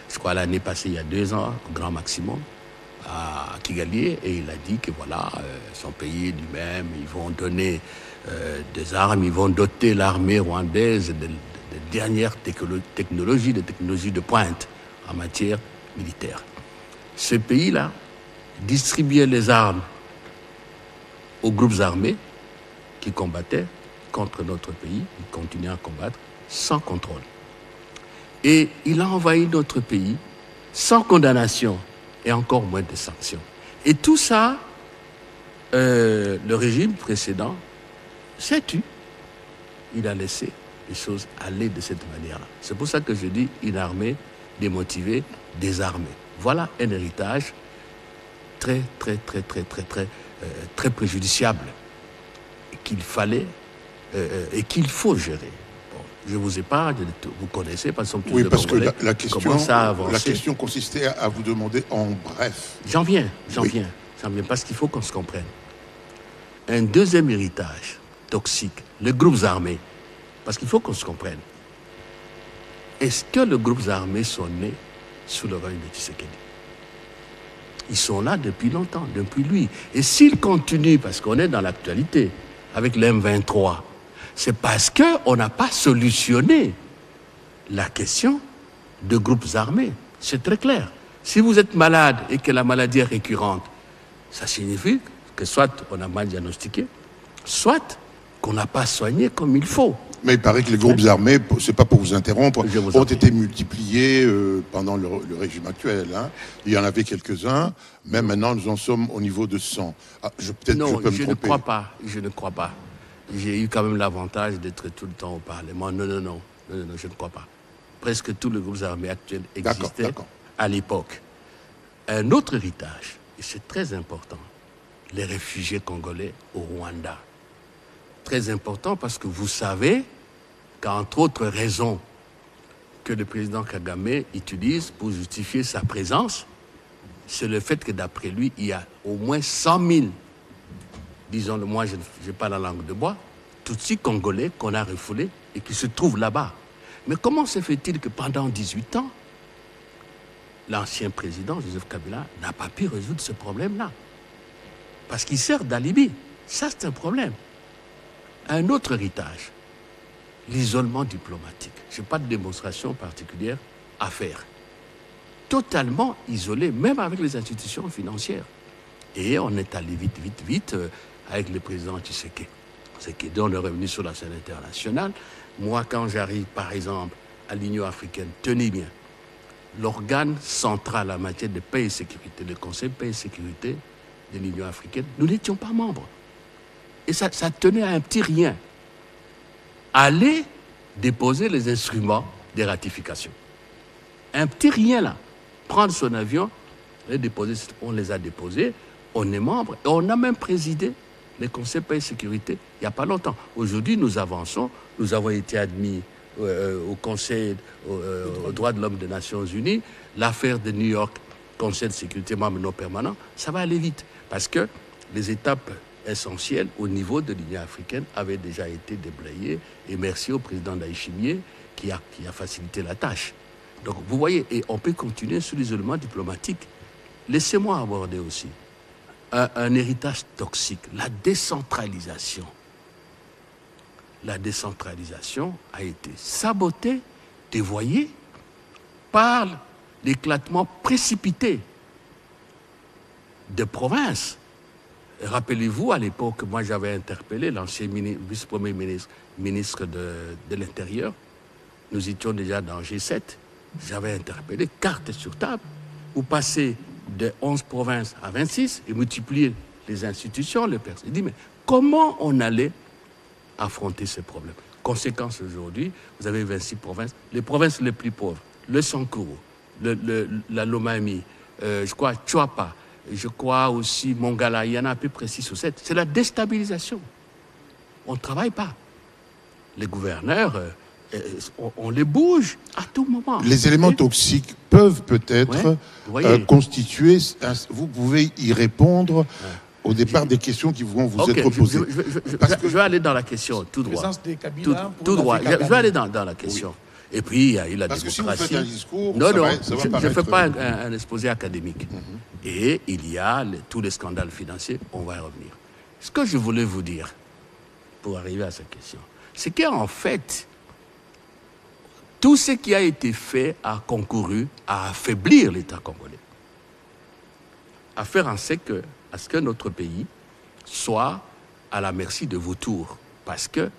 je crois, l'année passée, il y a 2 ans, au grand maximum, à Kigali, et il a dit que voilà, son pays lui-même, ils vont donner des armes, ils vont doter l'armée rwandaise de dernières technologies, de technologies de pointe en matière militaire. Ce pays-là distribuait les armes aux groupes armés qui combattaient contre notre pays, ils continuaient à combattre sans contrôle. Et il a envahi notre pays sans condamnation et encore moins de sanctions. Et tout ça, le régime précédent s'est tu. Il a laissé les choses aller de cette manière-là. C'est pour ça que je dis une armée démotivée, désarmée. Voilà un héritage très préjudiciable qu'il fallait et qu'il faut gérer. Bon, je vous épargne, vous connaissez, parce que oui, parce que la question consistait à vous demander en bref. J'en viens, parce qu'il faut qu'on se comprenne. Un deuxième héritage toxique, les groupes armés, parce qu'il faut qu'on se comprenne. Est-ce que les groupes armés sont nés sous le règne de Tshisekedi? Ils sont là depuis longtemps, depuis lui. Et s'ils continuent, parce qu'on est dans l'actualité, avec l'M23, c'est parce qu'on n'a pas solutionné la question de groupes armés. C'est très clair. Si vous êtes malade et que la maladie est récurrente, ça signifie que soit on a mal diagnostiqué, soit qu'on n'a pas soigné comme il faut. Mais il paraît que les groupes armés, c'est pas pour vous interrompre, ont été multipliés pendant le régime actuel. Hein. Il y en avait quelques-uns, mais maintenant nous en sommes au niveau de 100. Ah, non, je ne crois pas. Je ne crois pas. J'ai eu quand même l'avantage d'être tout le temps au Parlement. Non, je ne crois pas. Presque tous les groupes armés actuels existaient à l'époque. Un autre héritage, et c'est très important, les réfugiés congolais au Rwanda. Très important parce que vous savez qu'entre autres raisons que le président Kagame utilise pour justifier sa présence, c'est le fait que d'après lui, il y a au moins 100 000, disons-le moi, je n'ai pas la langue de bois, Tutsis congolais qu'on a refoulés et qui se trouvent là-bas. Mais comment se fait-il que pendant 18 ans, l'ancien président, Joseph Kabila, n'a pas pu résoudre ce problème-là? Parce qu'il sert d'alibi. Ça, c'est un problème. Un autre héritage, l'isolement diplomatique. Je n'ai pas de démonstration particulière à faire. Totalement isolé, même avec les institutions financières. Et on est allé vite, avec le président Tshisekedi. Tshisekedi, on est revenu sur la scène internationale. Moi, quand j'arrive, par exemple, à l'Union africaine, tenez bien, l'organe central en matière de paix et sécurité, le Conseil paix et sécurité de l'Union africaine, nous n'étions pas membres. Et ça tenait à un petit rien. Aller déposer les instruments de ratification. Un petit rien là. Prendre son avion, les déposer, on les a déposés, on est membre, et on a même présidé les conseils paix et sécurité il n'y a pas longtemps. Aujourd'hui, nous avançons. Nous avons été admis au Conseil aux droits de l'homme des Nations Unies. L'affaire de New York, Conseil de sécurité membre non permanent, ça va aller vite. Parce que les étapes essentielles au niveau de l'Union africaine avaient déjà été déblayées. Et merci au président Ndayishimiye qui a facilité la tâche. Donc vous voyez, et on peut continuer sur l'isolement diplomatique. Laissez-moi aborder aussi un héritage toxique, la décentralisation. La décentralisation a été sabotée, dévoyée par l'éclatement précipité de provinces. Rappelez-vous, à l'époque, moi j'avais interpellé l'ancien vice-premier ministre de l'Intérieur. Nous étions déjà dans G7. J'avais interpellé, carte sur table. Vous passez de 11 provinces à 26 et multipliez les institutions, les personnes. Il dit, mais comment on allait affronter ces problèmes? Conséquence aujourd'hui, vous avez 26 provinces. Les provinces les plus pauvres, le Sankuru, la Lomami, je crois Chouapa, je crois aussi Mongala, il y en a à peu près 6 ou 7. C'est la déstabilisation. On ne travaille pas. Les gouverneurs, on les bouge à tout moment. Les éléments toxiques peuvent peut-être constituer... Vous pouvez y répondre au départ des questions qui vont vous être posées. Je vais aller dans la question, tout droit. Tout droit. Je vais aller dans la question. Oui. Et puis, il y a eu la démocratie. Si vous faites un discours, non, je ne fais pas un exposé académique. Et il y a tous les scandales financiers, on va y revenir. Ce que je voulais vous dire, pour arriver à cette question, c'est qu'en fait, tout ce qui a été fait a concouru à affaiblir l'État congolais. À faire en sorte à ce que notre pays soit à la merci de vautours. Parce qu'un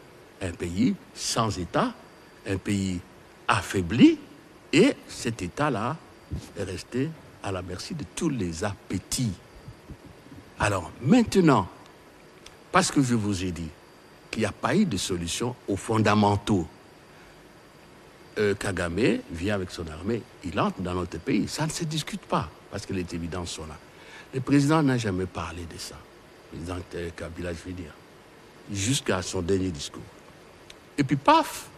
pays sans État, un pays affaibli, et cet État-là est resté à la merci de tous les appétits. Alors maintenant, parce que je vous ai dit qu'il n'y a pas eu de solution aux fondamentaux, Kagame vient avec son armée, il entre dans notre pays. Ça ne se discute pas, parce que les évidences sont là. Le président n'a jamais parlé de ça. Le président Kabila, je veux dire, jusqu'à son dernier discours. Et puis, paf,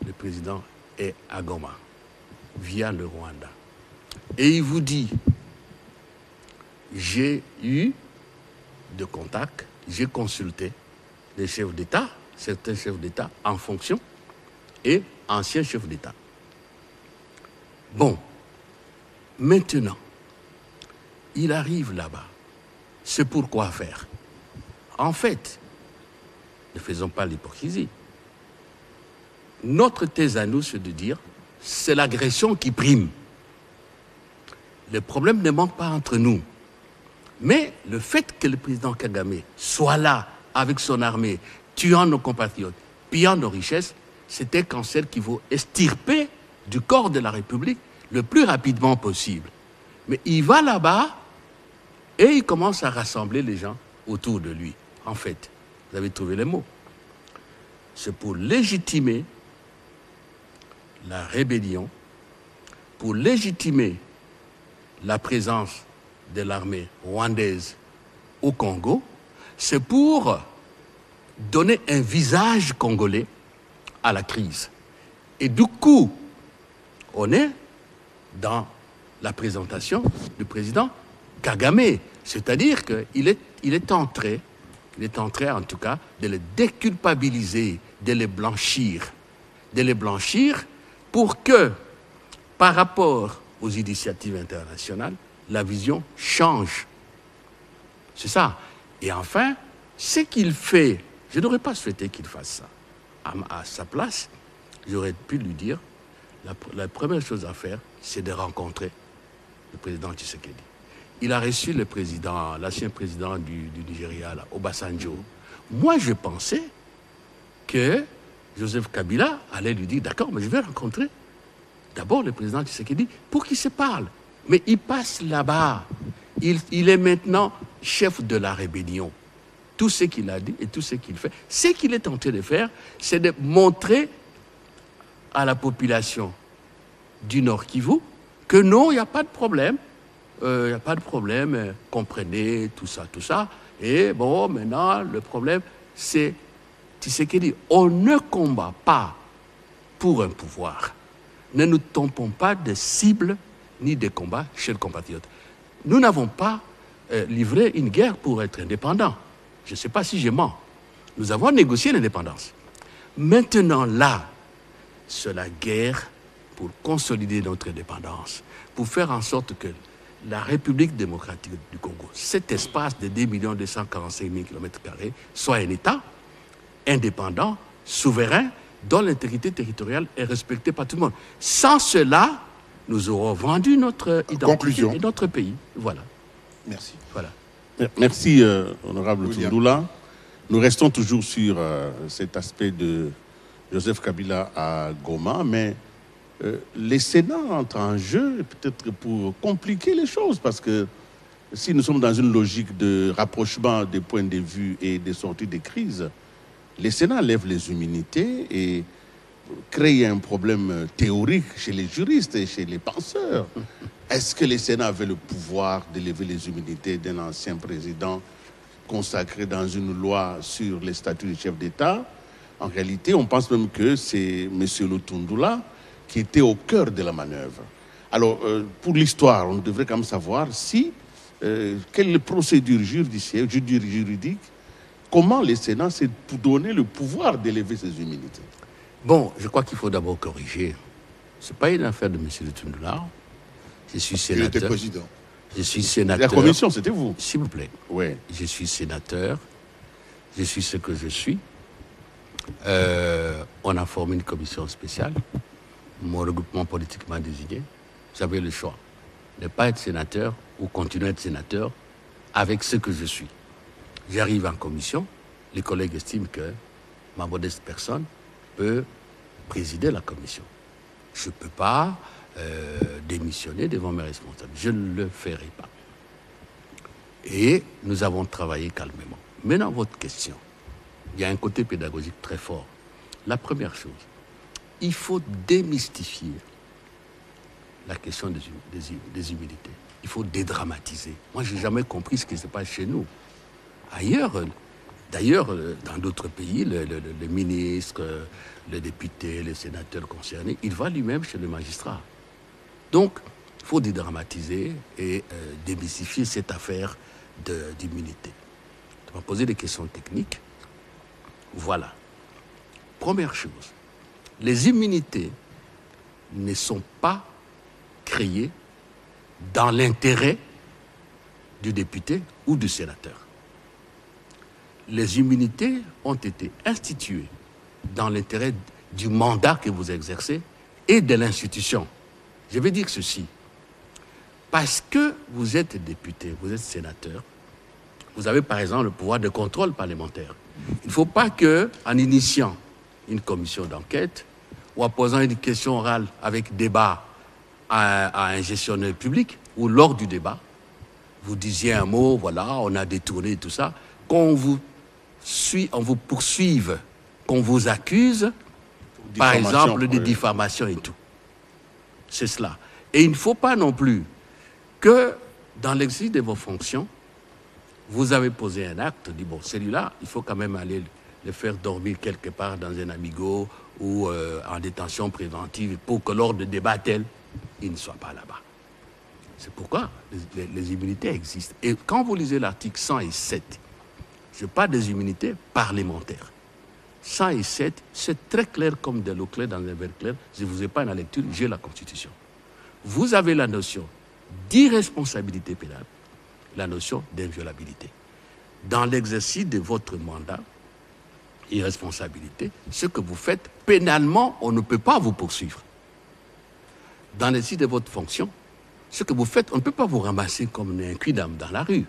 le président est à Goma, via le Rwanda. Et il vous dit, j'ai eu de contacts, j'ai consulté les chefs d'État, certains chefs d'État en fonction, et anciens chefs d'État. Bon, maintenant, il arrive là-bas. C'est pour quoi faire? En fait, ne faisons pas l'hypocrisie. Notre thèse à nous, c'est de dire, c'est l'agression qui prime. Le problème ne manque pas entre nous. Mais le fait que le président Kagame soit là, avec son armée, tuant nos compatriotes, pillant nos richesses, c'est un cancer qu'il faut extirper du corps de la République le plus rapidement possible. Mais il va là-bas et il commence à rassembler les gens autour de lui. En fait, vous avez trouvé les mots. C'est pour légitimer la rébellion, pour légitimer la présence de l'armée rwandaise au Congo, c'est pour donner un visage congolais à la crise. Et du coup, on est dans la présentation du président Kagame. C'est-à-dire qu'il est entré en tout cas de les déculpabiliser, de les blanchir pour que, par rapport aux initiatives internationales, la vision change. C'est ça. Et enfin, ce qu'il fait, je n'aurais pas souhaité qu'il fasse ça. À sa place, j'aurais pu lui dire, la première chose à faire, c'est de rencontrer le président Tshisekedi. Il a reçu l'ancien président du Nigeria, là, Obasanjo. Moi, je pensais que Joseph Kabila allait lui dire, d'accord, mais je vais rencontrer d'abord le président Tshisekedi pour qu'il se parle. Mais il passe là-bas. Il est maintenant chef de la rébellion. Tout ce qu'il a dit et tout ce qu'il fait, ce qu'il est en train de faire, c'est de montrer à la population du Nord Kivu que non, il n'y a pas de problème. Il n'y a pas de problème, comprenez, tout ça. Et bon, maintenant, le problème, c'est, Tshisekedi, on ne combat pas pour un pouvoir. Ne nous tombons pas de cibles ni de combats chez le compatriote. Nous n'avons pas livré une guerre pour être indépendants. Je ne sais pas si je mens. Nous avons négocié l'indépendance. Maintenant, là, c'est la guerre pour consolider notre indépendance, pour faire en sorte que la République démocratique du Congo, cet espace de 2 245 000 km², soit un État indépendant, souverain, dont l'intégrité territoriale est respectée par tout le monde. Sans cela, nous aurons vendu notre identité et notre pays. Voilà. Merci. Voilà. Merci, honorable Tundoula. Nous restons toujours sur cet aspect de Joseph Kabila à Goma, mais les Sénats entrent en jeu peut-être pour compliquer les choses, parce que si nous sommes dans une logique de rapprochement des points de vue et des sorties des crises, les Sénats lèvent les immunités et créent un problème théorique chez les juristes et chez les penseurs. Est-ce que les Sénats avaient le pouvoir de lever les immunités d'un ancien président consacré dans une loi sur les statuts du chef d'État? En réalité, on pense même que c'est M. Lutundoula qui était au cœur de la manœuvre. Alors, pour l'histoire, on devrait quand même savoir si, quelle procédure judiciaire, juridique, comment le Sénat s'est donné le pouvoir d'élever ses immunités. Bon, je crois qu'il faut d'abord corriger. Ce n'est pas une affaire de M. Lutundoula. Je suis sénateur. Il était président. Je suis sénateur. La commission, c'était vous. S'il vous plaît. Oui. Je suis sénateur. Je suis ce que je suis. On a formé une commission spéciale. Mon regroupement politiquement désigné. Vous avez le choix. Ne pas être sénateur ou continuer à être sénateur avec ce que je suis. J'arrive en commission. Les collègues estiment que ma modeste personne peut présider la commission. Je ne peux pas démissionner devant mes responsables. Je ne le ferai pas. Et nous avons travaillé calmement. Maintenant, votre question. Il y a un côté pédagogique très fort. La première chose, il faut démystifier la question des immunités. Il faut dédramatiser. Moi, je n'ai jamais compris ce qui se passe chez nous. Ailleurs, d'ailleurs, dans d'autres pays, le ministre, le député, le sénateur concerné, il va lui-même chez le magistrat. Donc, il faut dédramatiser et démystifier cette affaire d'immunité. Tu m'as posé des questions techniques. Voilà. Première chose, les immunités ne sont pas créées dans l'intérêt du député ou du sénateur. Les immunités ont été instituées dans l'intérêt du mandat que vous exercez et de l'institution. Je vais dire ceci. Parce que vous êtes député, vous êtes sénateur, vous avez par exemple le pouvoir de contrôle parlementaire. Il ne faut pas qu'en initiant une commission d'enquête ou en posant une question orale avec débat à un gestionnaire public ou lors du débat, vous disiez un mot, voilà, on a détourné tout ça, qu'on vous poursuive, qu'on vous accuse, par exemple, de diffamation et tout. C'est cela. Et il ne faut pas non plus que, dans l'exercice de vos fonctions, vous avez posé un acte, dit bon, celui-là, il faut quand même aller le faire dormir quelque part dans un amigo ou en détention préventive pour que lors de débat tel, il ne soit pas là-bas. C'est pourquoi les immunités existent. Et quand vous lisez l'article 107, je parle des immunités parlementaires. 107, c'est très clair comme de l'eau claire dans un verre clair. Je ne vous ai pas la lecture, j'ai la Constitution. Vous avez la notion d'irresponsabilité pénale, la notion d'inviolabilité. Dans l'exercice de votre mandat, irresponsabilité, ce que vous faites pénalement, on ne peut pas vous poursuivre. Dans l'exercice de votre fonction, ce que vous faites, on ne peut pas vous ramasser comme un quidam dans la rue.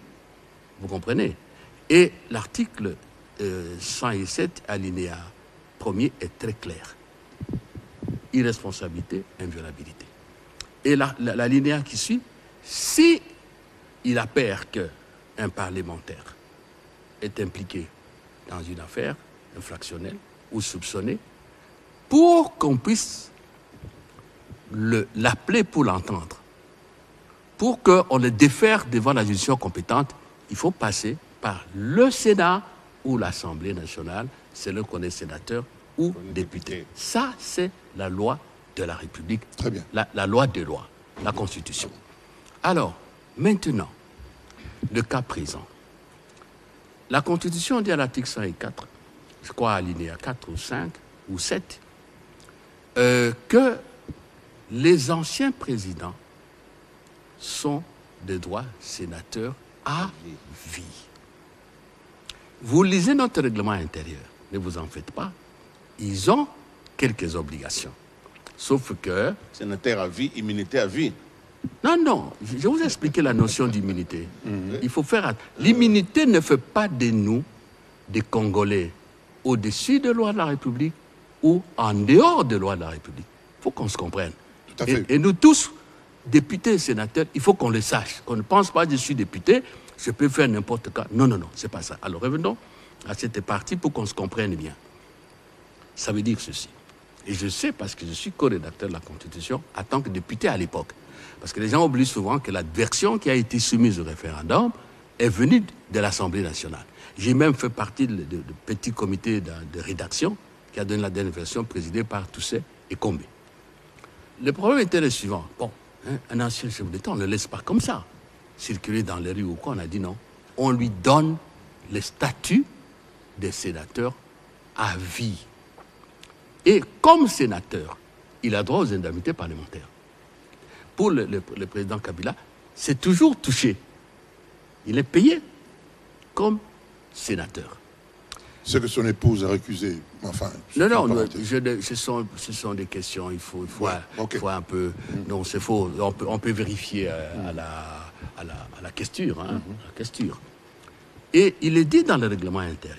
Vous comprenez? Et l'article 107, alinéa 1er, est très clair. Irresponsabilité, inviolabilité. Et l'alinéa qui suit, si il appert qu'un parlementaire est impliqué dans une affaire infractionnelle ou soupçonnée, pour qu'on puisse l'appeler pour l'entendre, pour qu'on le défère devant la juridiction compétente, il faut passer par le Sénat ou l'Assemblée nationale, selon qu'on est sénateur ou député. Ça, c'est la loi de la République. Très bien. La loi des lois, la Constitution. Alors, maintenant, le cas présent. La Constitution dit à l'article 104, je crois alinéa 4 ou 5 ou 7, que les anciens présidents sont de droit sénateur à vie. Vous lisez notre règlement intérieur, ne vous en faites pas. Ils ont quelques obligations. Sauf que... Sénateur à vie, immunité à vie. Non, non, je vais vous expliquer la notion d'immunité. Il faut faire... L'immunité ne fait pas de nous des Congolais au-dessus des lois de la République ou en dehors des lois de la République. Il faut qu'on se comprenne. Tout à fait. Et nous tous, députés et sénateurs, il faut qu'on le sache. Qu'on ne pense pas, je suis député, je peux faire n'importe quoi. Non, non, non, c'est pas ça. Alors revenons à cette partie pour qu'on se comprenne bien. Ça veut dire ceci. Et je sais parce que je suis co-rédacteur de la Constitution en tant que député à l'époque. Parce que les gens oublient souvent que la version qui a été soumise au référendum est venue de l'Assemblée nationale. J'ai même fait partie de petit comité de rédaction qui a donné la dernière version présidée par Toussaint et Combé. Le problème était le suivant. Bon, un ancien chef d'État, on ne le laisse pas comme ça circuler dans les rues ou quoi. On a dit non. On lui donne le statut de sénateur à vie. Et comme sénateur, il a droit aux indemnités parlementaires. Pour le président Kabila, c'est toujours touché. Il est payé comme sénateur. Ce que son épouse a récusé. Enfin, non, ce sont des questions. Il faut un peu. Non, c'est faux. On peut vérifier à la questure. Hein, la questure. Et il est dit dans le règlement intérieur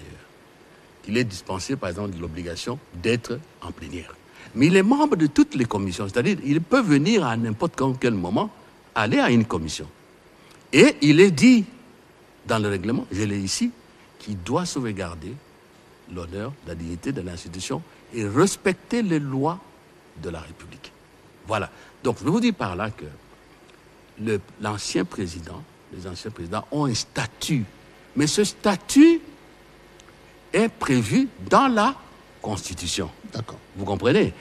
qu'il est dispensé, par exemple, de l'obligation d'être en plénière. Mais il est membre de toutes les commissions. C'est-à-dire, il peut venir à n'importe quel moment, aller à une commission. Et il est dit dans le règlement, je l'ai ici, qu'il doit sauvegarder l'honneur, la dignité de l'institution et respecter les lois de la République. Voilà. Donc, je vous dis par là que les anciens présidents ont un statut. Mais ce statut est prévu dans la Constitution. D'accord. Vous comprenez ?